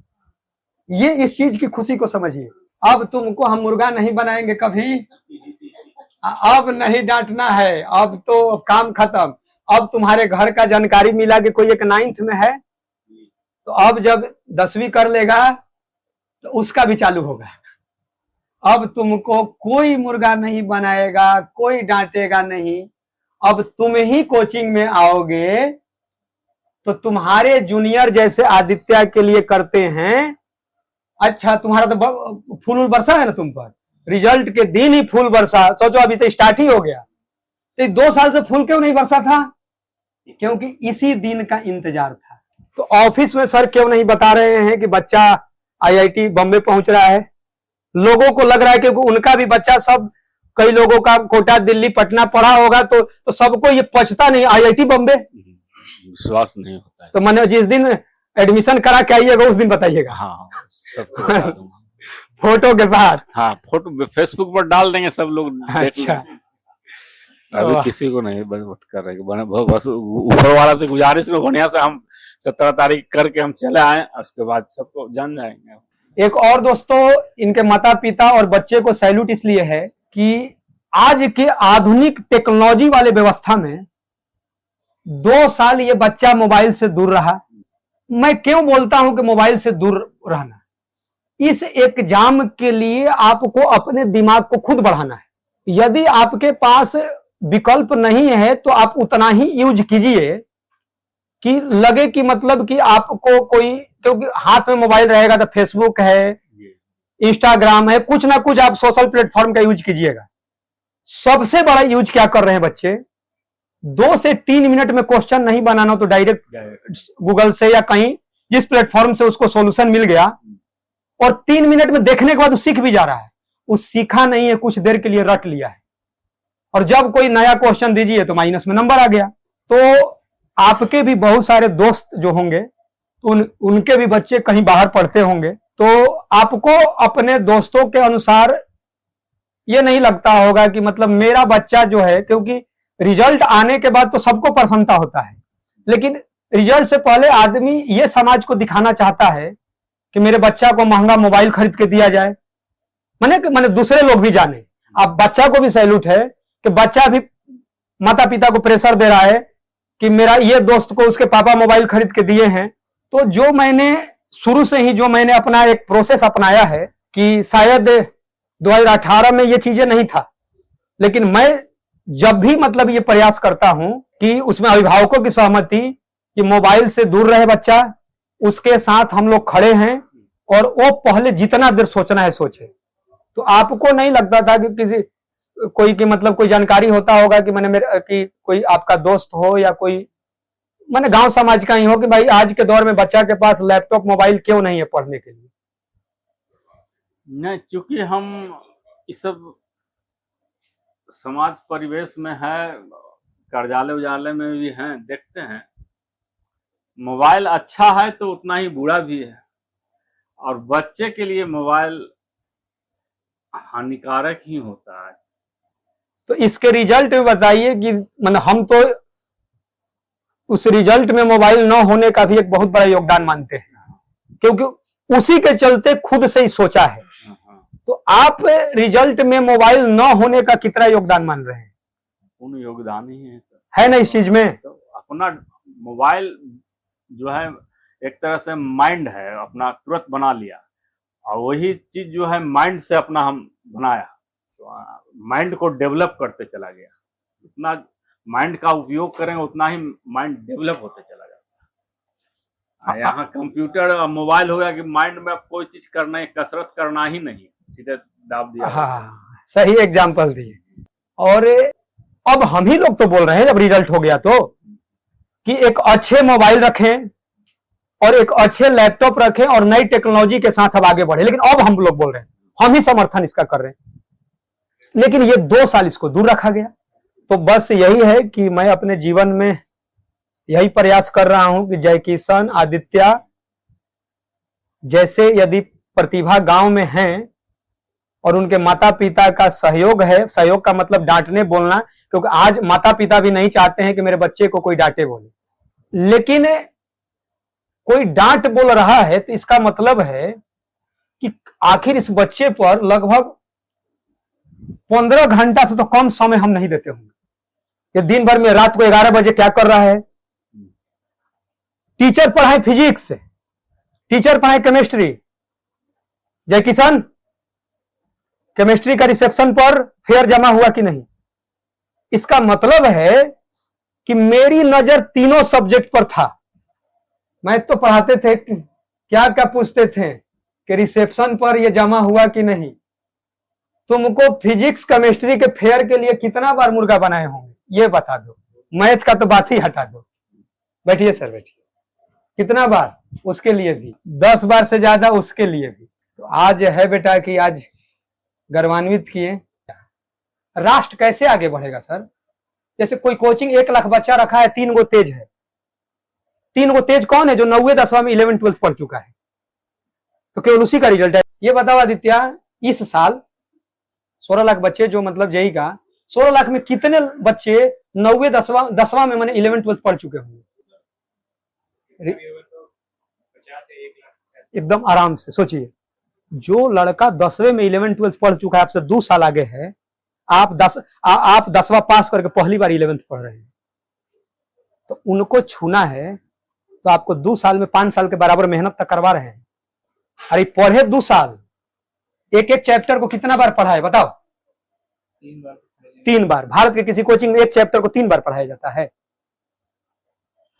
ये इस चीज की खुशी को समझिए। अब तुमको हम मुर्गा नहीं बनाएंगे कभी, अब नहीं डांटना है, अब तो काम खत्म। अब तुम्हारे घर का जानकारी मिला कि कोई एक 9th में है, तो अब जब 10वीं कर लेगा तो उसका भी चालू होगा। अब तुमको कोई मुर्गा नहीं बनाएगा, कोई डांटेगा नहीं। अब तुम ही कोचिंग में आओगे तो तुम्हारे जूनियर जैसे आदित्य के लिए करते हैं। अच्छा, तुम्हारा तो फूल बरसा है ना तुम पर, रिजल्ट के दिन ही फूल बरसा। सोचो अभी तो स्टार्ट ही हो गया, तो 2 साल से फूल क्यों नहीं बरसा था? क्योंकि इसी दिन का इंतजार था। तो ऑफिस में सर क्यों नहीं बता रहे हैं कि बच्चा आईआईटी बॉम्बे पहुंच रहा है? लोगों को लग रहा है कि उनका भी बच्चा, सब कई लोगों का कोटा, दिल्ली, पटना पढ़ा होगा, तो सबको ये पछता नहीं आईआईटी बॉम्बे। विश्वास नहीं होता है। तो मैंने जिस दिन एडमिशन करा के आइएगा उस दिन बताइएगा। हाँ, सबको बता दूंगा। फोटो के साथ। हाँ, फोटो फेसबुक पर डाल देंगे, सब लोग देख अच्छा, लेंगे। अभी किसी को नहीं मत कर रहे, बस ऊपर वाला से गुजारिश में बढ़िया से हम 17 तारीख करके हम चले आए, उसके बाद सबको जान जाएंगे। एक और दोस्तों, इनके माता पिता और बच्चे को सैल्यूट इसलिए है कि आज के आधुनिक टेक्नोलॉजी वाले व्यवस्था में 2 साल ये बच्चा मोबाइल से दूर रहा। मैं क्यों बोलता हूं कि मोबाइल से दूर रहना? इस एग्जाम के लिए आपको अपने दिमाग को खुद बढ़ाना है। यदि आपके पास विकल्प नहीं है तो आप उतना ही यूज कीजिए कि लगे कि मतलब कि आपको कोई, क्योंकि हाथ में मोबाइल रहेगा तो फेसबुक है, इंस्टाग्राम है, कुछ ना कुछ आप सोशल प्लेटफॉर्म का यूज कीजिएगा। सबसे बड़ा यूज क्या कर रहे हैं बच्चे? 2 से 3 मिनट में क्वेश्चन नहीं बनाना तो डायरेक्ट गूगल से या कहीं जिस प्लेटफॉर्म से उसको सॉल्यूशन मिल गया, और 3 मिनट में देखने के बाद वो सीख भी जा रहा है। वो सीखा नहीं है, कुछ देर के लिए रट लिया है, और जब कोई नया क्वेश्चन दीजिए तो माइनस में नंबर आ गया। तो आपके भी बहुत सारे दोस्त जो होंगे, तो उनके भी बच्चे कहीं बाहर पढ़ते होंगे, तो आपको अपने दोस्तों के अनुसार ये नहीं लगता होगा कि मतलब मेरा बच्चा जो है, क्योंकि रिजल्ट आने के बाद तो सबको प्रसन्नता होता है, लेकिन रिजल्ट से पहले आदमी ये समाज को दिखाना चाहता है कि मेरे बच्चा को महंगा मोबाइल खरीद के दिया जाए, माने दूसरे लोग भी जाने। अब बच्चा को भी सैल्यूट है कि बच्चा भी माता पिता को प्रेशर दे रहा है कि मेरा ये दोस्त को उसके पापा मोबाइल खरीद के दिए हैं। तो जो मैंने शुरू से ही जो मैंने अपना एक प्रोसेस अपनाया है कि शायद 2018 में ये चीजें नहीं था, लेकिन मैं जब भी मतलब ये प्रयास करता हूं कि उसमें अभिभावकों की सहमति कि मोबाइल से दूर रहे बच्चा, उसके साथ हम लोग खड़े हैं, और वो पहले जितना देर सोचना है सोचे। तो आपको नहीं लगता था कि किसी कोई की मतलब कोई जानकारी होता होगा कि मैंने कि कोई आपका दोस्त हो या कोई मैंने गांव समाज का ही हो कि भाई आज के दौर में बच्चा के पास लैपटॉप मोबाइल क्यों नहीं है पढ़ने के लिए? नहीं, क्योंकि हम इस सब समाज परिवेश में है, कार्यालय उजाले में भी हैं, देखते हैं मोबाइल अच्छा है तो उतना ही बुरा भी है, और बच्चे के लिए मोबाइल हानिकारक ही होता है। तो इसके रिजल्ट भी बताइए कि मतलब हम तो उस रिजल्ट में मोबाइल न होने का भी एक बहुत बड़ा योगदान मानते हैं, क्योंकि उसी के चलते खुद से ही सोचा है। तो आप रिजल्ट में मोबाइल न होने का कितना योगदान मान रहे हैं? पूर्ण योगदान ही है है ना इस चीज में? तो अपना मोबाइल जो है एक तरह से माइंड है, अपना तुरंत बना लिया, और वही चीज जो है माइंड से अपना हम बनाया, तो माइंड को डेवलप करते चला गया। जितना माइंड का उपयोग करेंगे उतना ही माइंड डेवलप होते चला जाता है। यहाँ कंप्यूटर और मोबाइल हो गया कि माइंड में अब कोई चीज करना है, कसरत करना ही नहीं, सीधे दाब दिया। हाँ, सही एग्जाम्पल दिए। और अब हम ही लोग तो बोल रहे हैं जब रिजल्ट हो गया तो, कि एक अच्छे मोबाइल रखें और एक अच्छे लैपटॉप रखें और नई टेक्नोलॉजी के साथ अब आगे बढ़े। लेकिन अब हम लोग बोल रहे हैं, हम ही समर्थन इसका कर रहे हैं, लेकिन ये 2 साल इसको दूर रखा गया। तो बस यही है कि मैं अपने जीवन में यही प्रयास कर रहा हूं कि जय किशन, आदित्य जैसे यदि प्रतिभा गांव में हैं और उनके माता पिता का सहयोग है, सहयोग का मतलब डांटने बोलना, क्योंकि आज माता पिता भी नहीं चाहते हैं कि मेरे बच्चे को कोई डांटे बोले, लेकिन कोई डांट बोल रहा है तो इसका मतलब है कि आखिर इस बच्चे पर लगभग 15 घंटा से तो कम समय हम नहीं देते होंगे, कि दिन भर में रात को 11 बजे क्या कर रहा है। टीचर पढ़ाए फिजिक्स, टीचर पढ़ाए केमिस्ट्री। जय किशन, केमिस्ट्री का रिसेप्शन पर फेयर जमा हुआ कि नहीं? इसका मतलब है कि मेरी नजर तीनों सब्जेक्ट पर था। मैथ तो पढ़ाते थे, क्या क्या पूछते थे कि रिसेप्शन पर ये जमा हुआ कि नहीं। तुमको फिजिक्स केमिस्ट्री के फेयर के लिए कितना बार मुर्गा बनाए होंगे ये बता दो। मैथ का तो बात ही हटा दो। बैठिए सर, बैठिए। कितना बार? उसके लिए भी 10 बार से ज्यादा, उसके लिए भी। तो आज है बेटा कि आज गौरवान्वित किए। राष्ट्र कैसे आगे बढ़ेगा सर? जैसे कोई कोचिंग 1 लाख बच्चा रखा है, 3 गो तेज है। 3 गो तेज कौन है? जो 9वीं 10वां में 11th 12th पढ़ चुका है, तो केवल उसी का रिजल्ट है। ये बताओ आदित्य, इस साल 16 लाख बच्चे जो मतलब जेई का, 16 लाख में कितने बच्चे 9वीं 10वां में मैंने 11th 12th पढ़ चुके होंगे? एकदम आराम से सोचिए, जो लड़का 10वें में 11th 12th पढ़ चुका है, आपसे 2 साल आगे है, आप 10वां पास करके पहली बार 11th पढ़ रहे हैं, तो उनको छूना है तो आपको 2 साल में 5 साल के बराबर मेहनत तक करवा रहे हैं। अरे पढ़े 2 साल, एक चैप्टर को कितना बार पढ़ा है बताओ? 3 बार। भारत के किसी कोचिंग में एक चैप्टर को 3 बार पढ़ाया जाता है,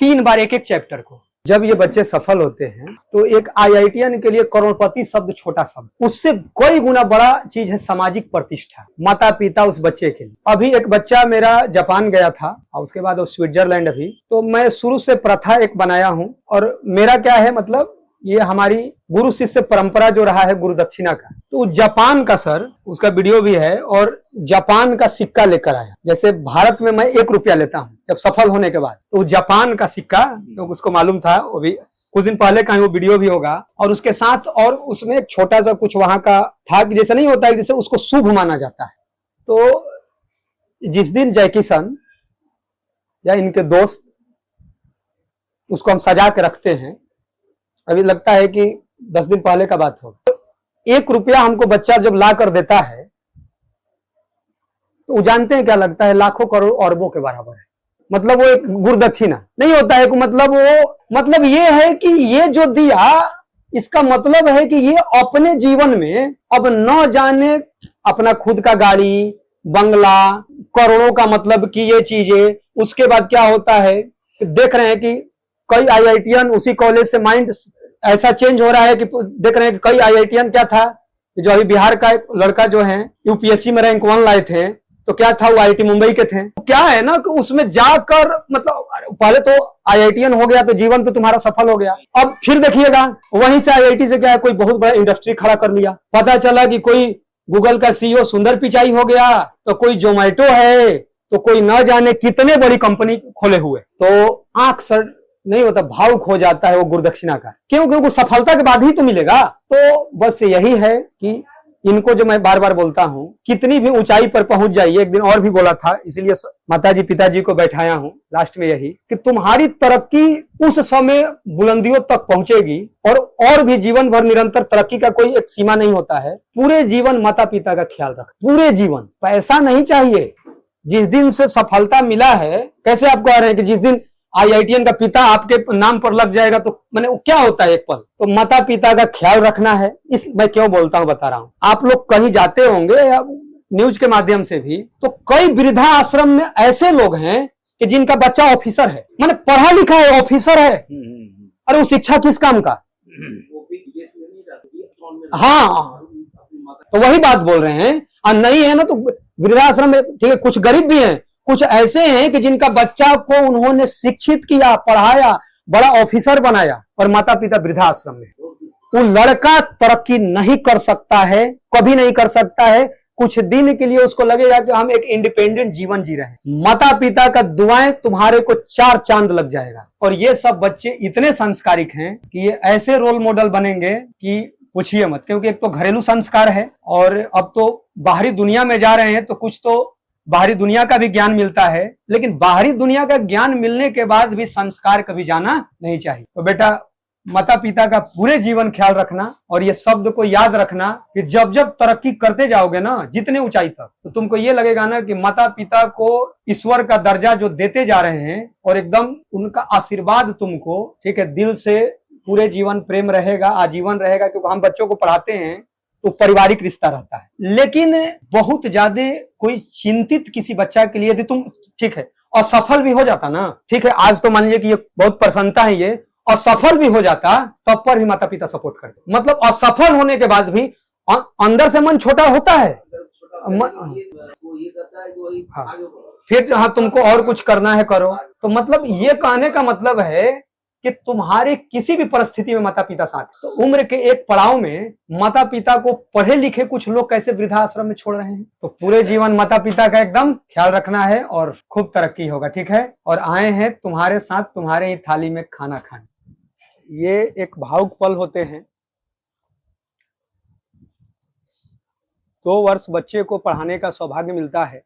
3 बार एक चैप्टर को। जब ये बच्चे सफल होते हैं तो एक IITian के लिए करोड़पति शब्द छोटा शब्द, उससे कई गुना बड़ा चीज है सामाजिक प्रतिष्ठा, माता पिता उस बच्चे के लिए। अभी एक बच्चा मेरा जापान गया था और उसके बाद वो स्विट्जरलैंड। अभी तो मैं शुरू से प्रथा एक बनाया हूं, और मेरा क्या है मतलब, ये हमारी गुरु शिष्य परंपरा जो रहा है गुरु दक्षिणा का। तो जापान का सर, उसका वीडियो भी है, और जापान का सिक्का लेकर आया। जैसे भारत में मैं 1 रुपया लेता हूँ जब सफल होने के बाद, तो जापान का सिक्का, तो उसको मालूम था, वो भी कुछ दिन पहले का वो वीडियो भी होगा। और उसके साथ और उसमें एक छोटा सा कुछ वहां का था, जैसे नहीं होता है जैसे उसको शुभ माना जाता है। तो जिस दिन जय किशन या इनके दोस्त उसको हम सजा के रखते हैं, अभी लगता है कि 10 दिन पहले का बात हो, तो 1 रुपया हमको बच्चा जब ला कर देता है तो जानते हैं क्या लगता है? लाखों करोड़ अरबों के बराबर है। मतलब वो एक गुरुदक्षिणा नहीं होता है, मतलब वो मतलब ये है कि ये जो दिया, इसका मतलब है कि ये अपने जीवन में अब न जाने अपना खुद का गाड़ी, बंगला, करोड़ों का मतलब कि ये चीजें। उसके बाद क्या होता है कि देख रहे हैं कि कई IITian उसी कॉलेज से माइंड ऐसा चेंज हो रहा है कि देख रहे हैं कि कई IITian क्या था, जो अभी बिहार का एक लड़का जो है UPSC में रैंक 1 लाए थे, तो क्या था, वो IIT मुंबई के थे। तो क्या है ना कि उसमें जाकर मतलब पहले तो IITian हो गया तो जीवन पे तुम्हारा सफल हो गया। अब फिर देखिएगा वहीं से IIT से क्या है, कोई बहुत बड़ा इंडस्ट्री खड़ा कर लिया। पता चला कि कोई गूगल का CEO सुंदर पिचाई हो गया, तो कोई जोमेटो है, तो कोई न जाने कितने बड़ी कंपनी खोले हुए। तो आंख सर नहीं होता, भाव खो जाता है वो गुरुदक्षिणा का। क्यों? क्योंकि सफलता के बाद ही तो मिलेगा। तो बस यही है कि इनको जो मैं बार बार बोलता हूँ, कितनी भी ऊंचाई पर पहुंच जाइए, एक दिन और भी बोला था, इसीलिए माताजी पिताजी को बैठाया हूँ लास्ट में यही कि तुम्हारी तरक्की उस समय बुलंदियों तक पहुंचेगी और भी जीवन भर निरंतर तरक्की का कोई एक सीमा नहीं होता है। पूरे जीवन माता पिता का ख्याल रख, पूरे जीवन। पैसा नहीं चाहिए। जिस दिन से सफलता मिला है, कैसे आप कह रहे हैं कि जिस दिन IITian का पिता आपके नाम पर लग जाएगा तो मैंने क्या होता है एक पल। तो माता पिता का ख्याल रखना है। इस मैं क्यों बोलता हूं बता रहा हूं। आप लोग कहीं जाते होंगे या न्यूज के माध्यम से भी, तो कई वृद्धा आश्रम में ऐसे लोग हैं कि जिनका बच्चा ऑफिसर है, माने पढ़ा लिखा है, ऑफिसर है। अरे वो शिक्षा किस काम का। हाँ, तो वही बात बोल रहे हैं। और नहीं है ना तो वृद्धाश्रम में ठीक है, कुछ गरीब भी हैं, कुछ ऐसे हैं कि जिनका बच्चा को उन्होंने शिक्षित किया, पढ़ाया, बड़ा ऑफिसर बनाया, और माता पिता वृद्धाश्रम में। वो लड़का तरक्की नहीं कर सकता है, कभी नहीं कर सकता है। कुछ दिन के लिए उसको लगेगा कि हम एक इंडिपेंडेंट जीवन जी रहे हैं। माता पिता का दुआएं तुम्हारे को 4 चांद लग जाएगा। और ये सब बच्चे इतने संस्कारिक हैं कि ये ऐसे रोल मॉडल बनेंगे कि पूछिए मत। क्योंकि एक तो घरेलू संस्कार है, और अब तो बाहरी दुनिया में जा रहे हैं तो कुछ तो बाहरी दुनिया का भी ज्ञान मिलता है, लेकिन बाहरी दुनिया का ज्ञान मिलने के बाद भी संस्कार कभी जाना नहीं चाहिए। तो बेटा, माता पिता का पूरे जीवन ख्याल रखना, और ये शब्द को याद रखना कि जब जब तरक्की करते जाओगे ना, जितने ऊंचाई तक, तो तुमको ये लगेगा ना कि माता पिता को ईश्वर का दर्जा जो देते जा रहे हैं, और एकदम उनका आशीर्वाद तुमको, ठीक है, दिल से पूरे जीवन प्रेम रहेगा, आजीवन रहेगा। क्योंकि हम बच्चों को पढ़ाते हैं तो पारिवारिक रिश्ता रहता है। लेकिन बहुत ज्यादा कोई चिंतित किसी बच्चा के लिए यदि तुम, ठीक है, असफल भी हो जाता ना, ठीक है, आज तो मान लीजिए कि ये बहुत प्रसन्नता है, ये असफल भी हो जाता, तब पर भी माता पिता सपोर्ट करते। मतलब असफल होने के बाद भी अंदर से मन छोटा होता है। हाँ, फिर हाँ, तुमको और कुछ करना है करो। तो मतलब ये कहने का मतलब है कि तुम्हारे किसी भी परिस्थिति में माता पिता साथ। तो उम्र के एक पड़ाव में माता पिता को पढ़े लिखे कुछ लोग कैसे वृद्धाश्रम में छोड़ रहे हैं। तो पूरे जीवन माता पिता का एकदम ख्याल रखना है और खूब तरक्की होगा, ठीक है। और आए हैं तुम्हारे साथ तुम्हारे ही थाली में खाना खाने। ये एक भावुक पल होते हैं। 2 वर्ष बच्चे को पढ़ाने का सौभाग्य मिलता है,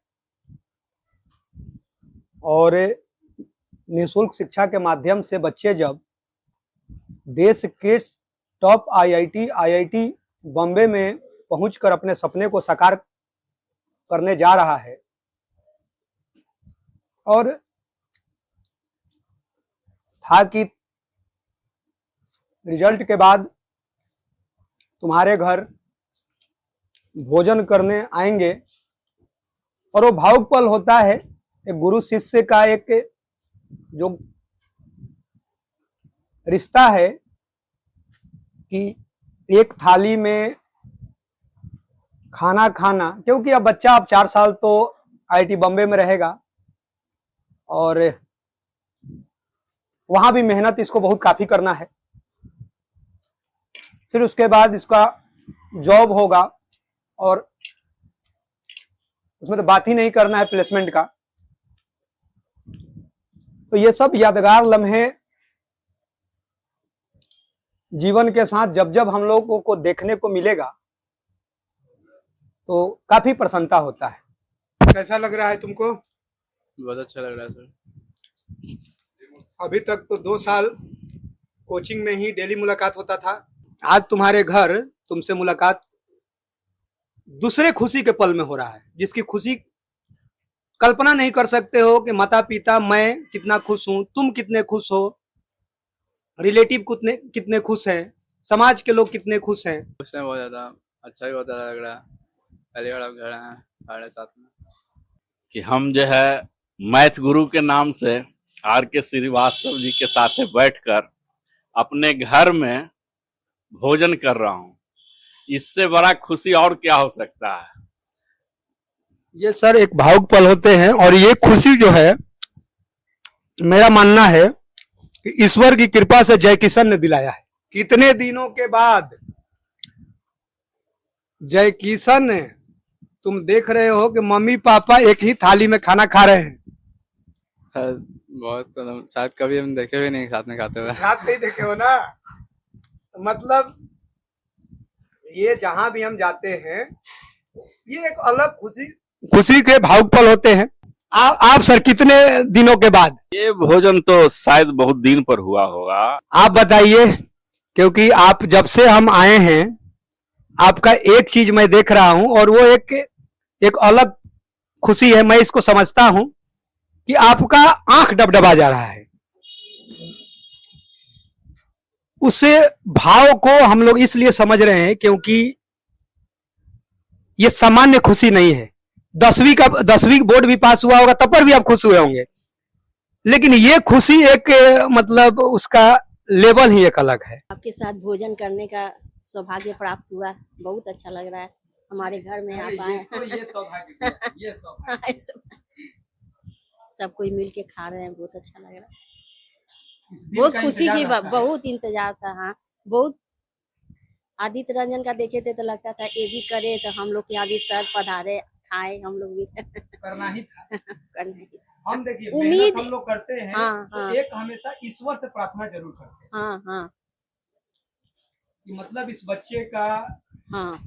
और निःशुल्क शिक्षा के माध्यम से बच्चे जब देश के टॉप IIT बॉम्बे में पहुंचकर अपने सपने को साकार करने जा रहा है, और था कि रिजल्ट के बाद तुम्हारे घर भोजन करने आएंगे, और वो भावुक पल होता है एक गुरु शिष्य का, एक जो रिश्ता है कि एक थाली में खाना खाना। क्योंकि अब बच्चा अब 4 साल तो IIT बॉम्बे में रहेगा, और वहां भी मेहनत इसको बहुत काफी करना है। फिर उसके बाद इसका जॉब होगा, और उसमें तो बात ही नहीं करना है प्लेसमेंट का। तो ये सब यादगार लम्हे जीवन के साथ जब जब हम लोगों को देखने को मिलेगा तो काफी प्रसन्नता होता है। कैसा लग रहा है तुमको? बहुत अच्छा लग रहा है सर। अभी तक तो 2 साल कोचिंग में ही डेली मुलाकात होता था। आज तुम्हारे घर तुमसे मुलाकात दूसरे खुशी के पल में हो रहा है, जिसकी खुशी कल्पना नहीं कर सकते हो कि माता पिता, मैं कितना खुश हूं, तुम कितने खुश हो, रिलेटिव कितने खुश हैं, समाज के लोग कितने खुश हैं। खुश हैं बहुत ज्यादा। अच्छा भी बहुत ज्यादा लग रहा है। पहली बार आप घर आए हैं हमारे साथ में। कि हम जो है मैथ गुरु के नाम से RK श्रीवास्तव जी के साथ बैठकर अपने घर में भोजन कर रहा हूँ। इससे बड़ा खुशी और क्या हो सकता है। ये सर एक भावुक पल होते हैं, और ये खुशी जो है, मेरा मानना है कि ईश्वर की कृपा से जय किशन ने दिलाया है। कितने दिनों के बाद जय किशन, तुम देख रहे हो कि मम्मी पापा एक ही थाली में खाना खा रहे हैं। बहुत शायद कभी हम देखे भी नहीं साथ में खाते हुए। साथ नहीं देखे हो ना। मतलब ये जहां भी हम जाते हैं ये एक अलग खुशी के भावुक पल होते हैं। आप सर कितने दिनों के बाद? ये भोजन तो शायद बहुत दिन पर हुआ होगा। आप बताइए, क्योंकि आप जब से हम आए हैं आपका एक चीज मैं देख रहा हूं और वो एक अलग खुशी है। मैं इसको समझता हूं कि आपका आंख डबडबा जा रहा है। उसे भाव को हम लोग इसलिए समझ रहे हैं क्योंकि ये सामान्य खुशी नहीं है। 10वीं बोर्ड भी पास हुआ होगा तब पर भी आप खुश हुए होंगे, लेकिन ये खुशी एक मतलब उसका लेवल ही एक अलग है। आपके साथ भोजन करने का सौभाग्य प्राप्त हुआ, बहुत अच्छा लग रहा है। हमारे घर में आप आए ये सौभाग्य सब कोई मिल के खा रहे हैं, बहुत अच्छा लग रहा है। बहुत खुशी की बात, बहुत इंतजार था। हाँ, बहुत आदित्य रंजन का देखे थे तो लगता था ये भी करे तो हम लोग यहाँ भी सर पधारे खाए, हम लोग भी करना ही था। करना ही। हम देखिए उम्मीद हम लोग करते हैं। हाँ, तो हाँ। एक हमेशा ईश्वर से प्रार्थना जरूर करते हैं। हाँ हाँ कि मतलब इस बच्चे का हाँ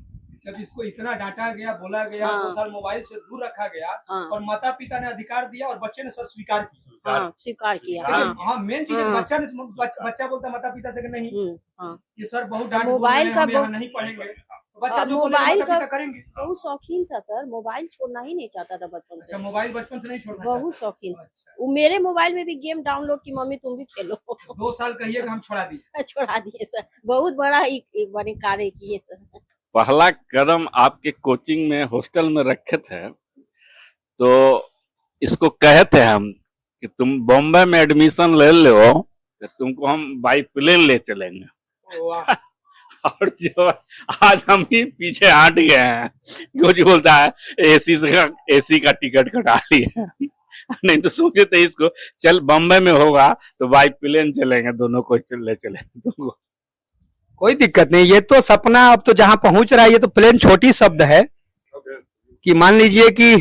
जब इसको इतना डांटा गया, बोला गया, हाँ। 2 साल मोबाइल से दूर रखा गया हाँ। और माता पिता ने अधिकार दिया और बच्चे ने सब स्वीकार किया। हाँ, स्वीकार किया। लेकिन हाँ, हाँ मेन चीज है कि हाँ। बच्चा बोलता है माता पिता से कि नहीं हाँ। कि सर बहुत डांट मोबाइल बोल रहे हैं, का हम यहाँ बहुत- नहीं पढ़ेंगे। बच्चा जो बोलेगा मोबाइल माता का पिता करेंगे। बहुत शौकीन था सर, मोबाइल छोड़ना ही नहीं चाहता था बचपन से। अच्छा, मोबाइल बचपन से नहीं छोड़ना बहुत शौकीन था। अच्छा, वो मेरे मोबाइल में भी गेम डाउनलोड की, मम्मी तुम भी खेलो। 2 साल कहिए कि हम छोड़ा दिए। छोड़ा दिए सर, बहुत बड़ा एक बड़े कार्य किए सर। पहला कदम आपके कोचिंग में हॉस्टल में रखे थे तो इसको कहे थे हम कि तुम बॉम्बे में एडमिशन ले लो तो तुमको हम बाई प्लेन ले चलेंगे। वाह। और जो आज हम ही पीछे हट गए हैं, कुछ बोलता है एसी का टिकट कटा लिया। नहीं तो सोचे थे इसको चल बॉम्बे में होगा तो बाई प्लेन चलेंगे, दोनों को ले चलेंगे तुमको। कोई दिक्कत नहीं, ये तो सपना अब तो जहां पहुंच रहा है। ये तो प्लेन छोटी शब्द है कि मान लीजिए कि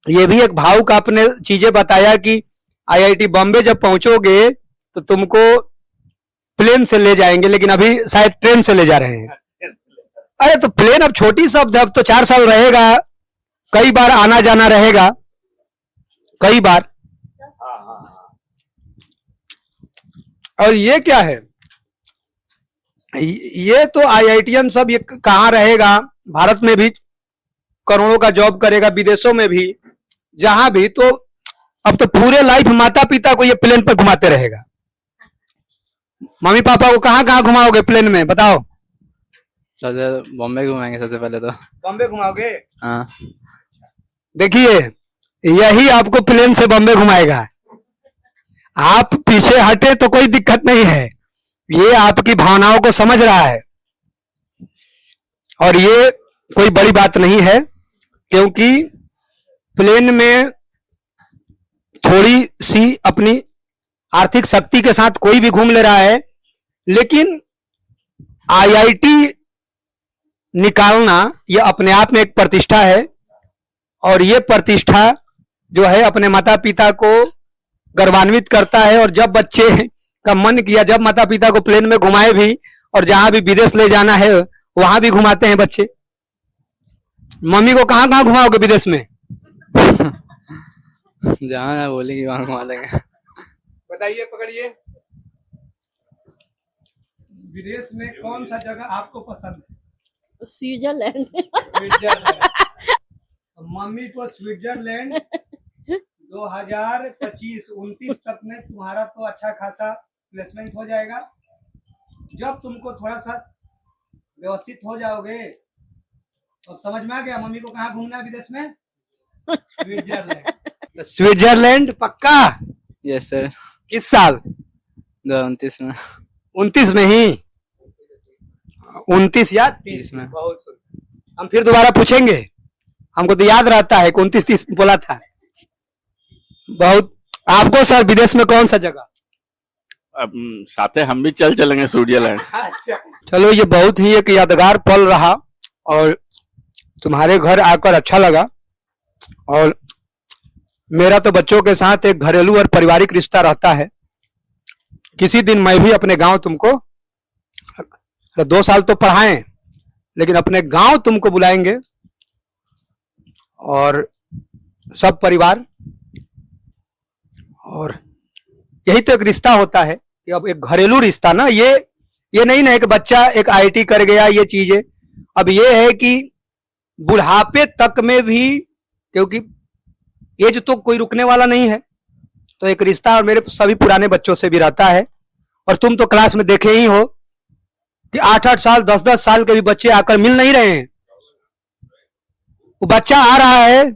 ये भी एक भाव का आपने चीजें बताया कि आईआईटी बॉम्बे जब पहुंचोगे तो तुमको प्लेन से ले जाएंगे, लेकिन अभी शायद ट्रेन से ले जा रहे हैं। अरे तो प्लेन अब छोटी शब्द है, अब तो 4 साल रहेगा, कई बार आना जाना रहेगा, कई बार। और ये क्या है, ये तो आईआईटीएन सब ये कहाँ रहेगा, भारत में भी करोड़ों का जॉब करेगा, विदेशों में भी, जहां भी। तो अब तो पूरे लाइफ माता पिता को ये प्लेन पर घुमाते रहेगा। मम्मी पापा को कहाँ कहाँ घुमाओगे प्लेन में, बताओ? सबसे बॉम्बे घुमाएंगे सबसे पहले तो। बॉम्बे घुमाओगे? हाँ। देखिए यही आपको प्लेन से बॉम्बे घुमाएगा। आप पीछे हटे तो कोई दिक्कत नहीं है, ये आपकी भावनाओं को समझ रहा है और ये कोई बड़ी बात नहीं है, क्योंकि प्लेन में थोड़ी सी अपनी आर्थिक शक्ति के साथ कोई भी घूम ले रहा है, लेकिन आईआईटी निकालना ये अपने आप में एक प्रतिष्ठा है। और ये प्रतिष्ठा जो है अपने माता पिता को गौरवान्वित करता है। और जब बच्चे का मन किया, जब माता पिता को प्लेन में घुमाए भी, और जहां भी विदेश ले जाना है वहां भी घुमाते हैं बच्चे। मम्मी को कहाँ कहाँ घुमाओगे विदेश में? जहाँ ना बोलेगी वहाँ घुमा देंगे। बताइए, पकड़िए। विदेश में कौन सा जगह आपको पसंद है? स्विट्जरलैंड। स्विट्जरलैंड। तो मम्मी को स्विट्जरलैंड 2025-29 तक में तुम्हारा तो अच्छा खासा प्लेसमेंट हो जाएगा। जब तुमको थोड़ा सा व्यवस्थित हो जाओगे तो समझ में आ गया मम्मी को कहाँ घूमना है विदेश में? स्विट्जरलैंड। स्विट्जरलैंड पक्का? Yes sir. किस साल? 2029 में। 29 में ही? 29 या 30 में। बहुत सुंदर। हम फिर दोबारा पूछेंगे, हमको तो याद रहता है कि 29-30 बोला था। बहुत। आपको सर विदेश में कौन सा जगह? अब साथे हम भी चलेंगे स्विट्जरलैंड। अच्छा, चलो ये बहुत ही एक यादगार पल रहा और तुम्हारे घर आकर अच्छा लगा। और मेरा तो बच्चों के साथ एक घरेलू और पारिवारिक रिश्ता रहता है। किसी दिन मैं भी अपने गांव तुमको 2 साल तो पढ़ाएं, लेकिन अपने गांव तुमको बुलाएंगे, और सब परिवार। और यही तो एक रिश्ता होता है कि अब एक घरेलू रिश्ता ना, ये नहीं ना कि बच्चा एक आईआईटी कर गया ये चीजें। अब ये है कि बुढ़ापे तक में भी, क्योंकि एज तो कोई रुकने वाला नहीं है, तो एक रिश्ता और मेरे सभी पुराने बच्चों से भी रहता है। और तुम तो क्लास में देखे ही हो कि 8-8 साल 10-10 साल के भी बच्चे आकर मिल नहीं रहे हैं। वो बच्चा आ रहा है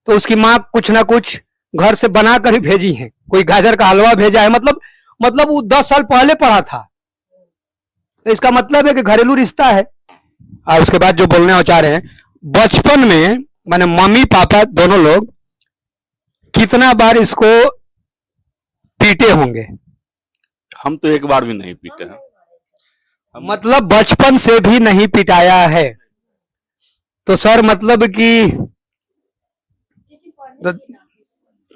तो उसकी माँ कुछ ना कुछ घर से बना कर ही भेजी है, कोई गाजर का हलवा भेजा है, मतलब वो 10 साल पहले पढ़ा था। तो इसका मतलब है कि घरेलू रिश्ता है। और उसके बाद जो बोलने चाह रहे हैं, बचपन में मैंने मम्मी पापा दोनों लोग कितना बार इसको पीटे होंगे? हम तो एक बार भी नहीं पीटे हैं। मतलब बचपन से भी नहीं पिटाया है। तो सर मतलब कि तो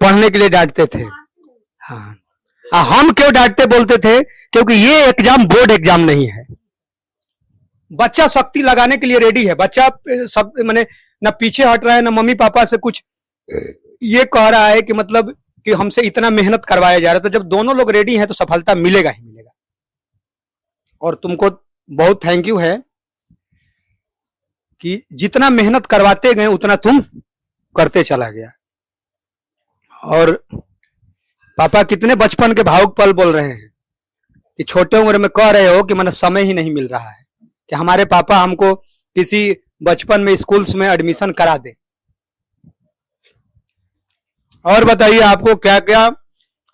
पढ़ने के लिए डांटते थे। हाँ, हम क्यों डांटते बोलते थे? क्योंकि ये एग्जाम बोर्ड एग्जाम नहीं है। बच्चा शक्ति लगाने के लिए रेडी है, बच्चा माने ना पीछे हट रहा है, ना मम्मी पापा से कुछ ये कह रहा है कि मतलब कि हमसे इतना मेहनत करवाया जा रहा है। तो जब दोनों लोग रेडी हैं तो सफलता मिलेगा ही मिलेगा। और तुमको बहुत थैंक यू है कि जितना मेहनत करवाते गए उतना तुम करते चला गया। और पापा कितने बचपन के भावुक पल बोल रहे हैं कि छोटे उम्र में कह रहे हो कि मैंने समय ही नहीं मिल रहा है कि हमारे पापा हमको किसी बचपन में स्कूल्स में एडमिशन करा दे। और बताइए आपको क्या क्या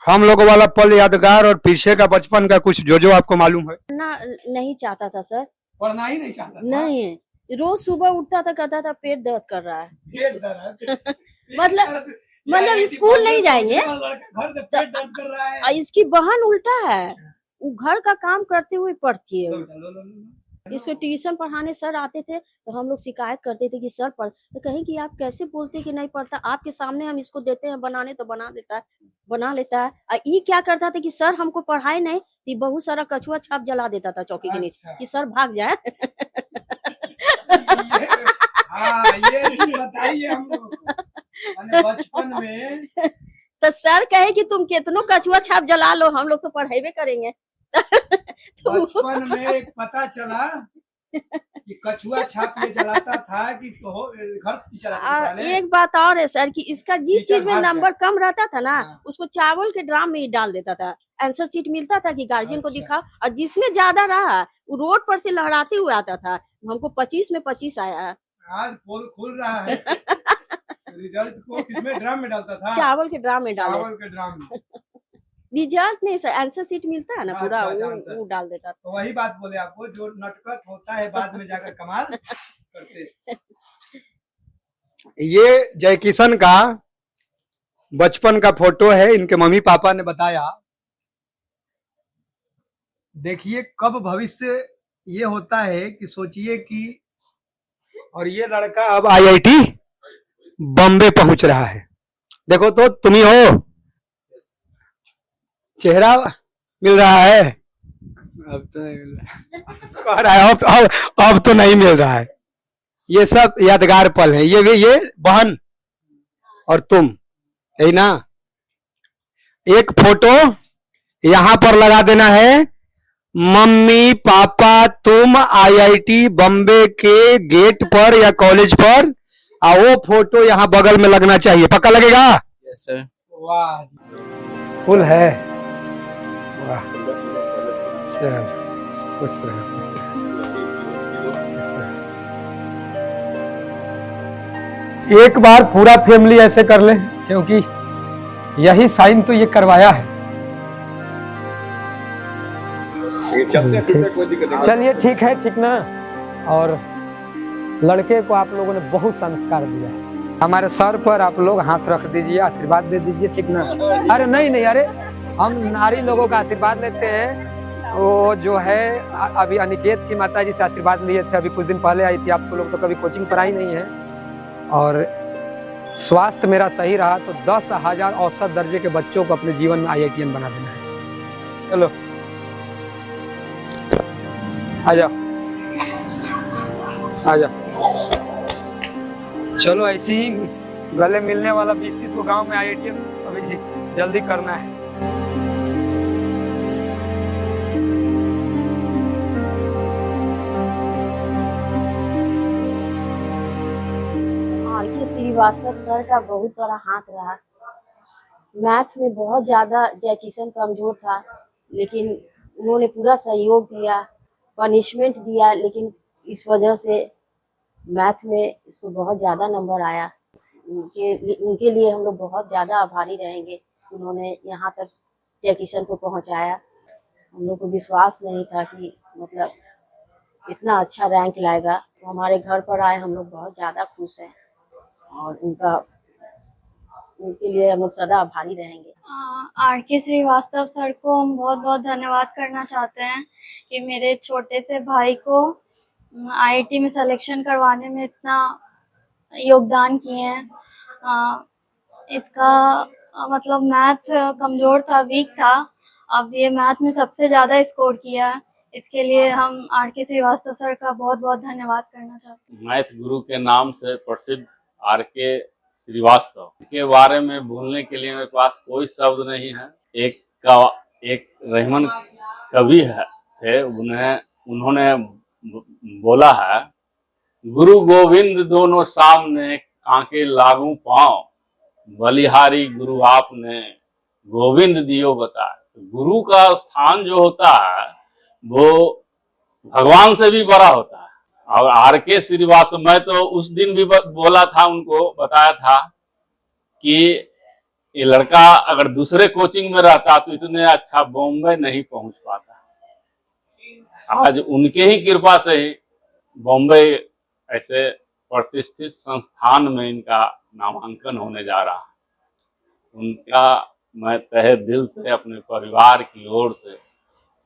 हम लोगों वाला पल यादगार और पीछे का बचपन का कुछ जो आपको मालूम है? पढ़ना नहीं चाहता था सर, पढ़ना ही नहीं चाहता था। नहीं, रोज सुबह उठता था, कहता था पेट दर्द कर रहा है। पेट दर्द है। मतलब स्कूल नहीं जाएंगे घर में पेट दर्द कर रहा है। और इसकी बहन उल्टा है, वो घर का काम करते हुए पढ़ती है। इसको ट्यूशन पढ़ाने सर आते थे तो हम लोग शिकायत करते थे कि सर पढ़, तो कहें कि आप कैसे बोलते कि नहीं पढ़ता, आपके सामने हम इसको देते हैं बनाने तो बना लेता है। और ये क्या करता था कि सर हमको पढ़ाए नहीं, ये बहुत सारा कछुआ छाप जला देता था चौकी के नीचे कि सर भाग जाए। ये बताइए हम लोग बचपन में। तो सर कहे कि तुम कितनों कछुआ छाप जला लो, हम लोग तो पढ़ाई करेंगे। तो बचपन में एक पता चला कि कछुआ छाप ये जलाता था कि घर चलाता था। एक बात और है सर कि इसका जिस चीज में नंबर कम रहता था ना, उसको चावल के ड्राम में डाल देता था। आंसर शीट मिलता था कि गार्जियन को दिखाओ, और जिसमें ज्यादा रहा वो रोड पर से लहराते हुए आता था। हमको 25 में 25 आया है। आज पोल खुल रहा है। रिजल्ट को किसमें ड्राम में डालता था? चावल के ड्राम में चावल के ड्राम में। रिजल्ट नहीं सर, आंसर शीट मिलता है ना पूरा, वो डाल देता था। तो वही बात बोले आपको, जो नटखट होता है बाद में जाकर कमाल करते। ये जय किशन का बचपन का फोटो है, इनके मम्मी पापा ने बताया। देखिए कब भविष्य ये होता है कि सोचिए कि, और ये लड़का अब आईआईटी बॉम्बे पहुंच रहा है। देखो तो तुम ही हो, चेहरा मिल रहा है? अब तो नहीं मिल रहा। कह रहा है अब तो नहीं मिल रहा है। ये सब यादगार पल है। ये बहन और तुम, यही ना? एक फोटो यहां पर लगा देना है, मम्मी पापा तुम आईआईटी बॉम्बे के गेट पर या कॉलेज पर, और वो फोटो यहाँ बगल में लगना चाहिए। पक्का लगेगा? Yes sir. वाह, फुल है। वाह, चल खुश रहे, खुश रहे, खुश रहे। एक बार पूरा फैमिली ऐसे कर ले, क्योंकि यही साइन तो ये करवाया है। चलिए ठीक है, ठीक ना? और लड़के को आप लोगों ने बहुत संस्कार दिया। हमारे सर पर आप लोग हाथ रख दीजिए, आशीर्वाद दे दीजिए, ठीक ना? अरे नहीं, अरे हम नारी लोगों का आशीर्वाद लेते हैं। वो जो है अभी अनिकेत की माता जी से आशीर्वाद लिए थे, अभी कुछ दिन पहले आई थी। आप लोग तो कभी कोचिंग पर आई नहीं है। और स्वास्थ्य मेरा सही रहा तो 10,000 औसत दर्जे के बच्चों को अपने जीवन में IITian बना देना है। चलो आ जाओ। आजा। चलो ऐसे ही गले मिलने वाला 20-30 को गांव में IIT अभी जी जल्दी करना है। RK श्रीवास्तव सर का बहुत बड़ा हाथ रहा। मैथ में बहुत ज्यादा जय किशन कमजोर था, लेकिन उन्होंने पूरा सहयोग दिया, पनिशमेंट दिया, लेकिन इस वजह से मैथ में इसको बहुत ज्यादा नंबर आया। उनके लिए हम लोग बहुत ज्यादा आभारी रहेंगे। उन्होंने यहाँ तक जय किशन को पहुँचाया। हम लोग को विश्वास नहीं था कि मतलब इतना अच्छा रैंक लाएगा। तो हमारे घर पर आए, हम लोग बहुत ज्यादा खुश हैं और उनके लिए हम लोग सदा आभारी रहेंगे। RK श्रीवास्तव सर को हम बहुत बहुत धन्यवाद करना चाहते हैं कि मेरे छोटे से भाई को IIT में सिलेक्शन करवाने में इतना योगदान किए हैं। इसका मतलब मैथ कमजोर था, वीक था, अब ये मैथ में सबसे ज़्यादा स्कोर किया है। इसके लिए हम RK श्रीवास्तव सर का बहुत बहुत धन्यवाद करना चाहते हैं। मैथ गुरु के नाम से प्रसिद्ध RK श्रीवास्तव के बारे में भूलने के लिए मेरे पास कोई शब्द नहीं है। एक रहमान कवि थे, उन्होंने बोला है, गुरु गोविंद दोनों सामने कांके लागू पांव, बलिहारी गुरु आपने गोविंद दियो बताए। गुरु का स्थान जो होता है वो भगवान से भी बड़ा होता है। और RK श्रीवास्तव, मैं तो उस दिन भी बोला था, उनको बताया था कि ये लड़का अगर दूसरे कोचिंग में रहता तो इतने अच्छा बॉम्बे नहीं पहुंच पाता। आज उनके ही कृपा से ही बॉम्बे ऐसे प्रतिष्ठित संस्थान में इनका नामांकन होने जा रहा है। उनका मैं तहे दिल से अपने परिवार की ओर से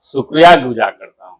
शुक्रिया गुजार करता हूँ।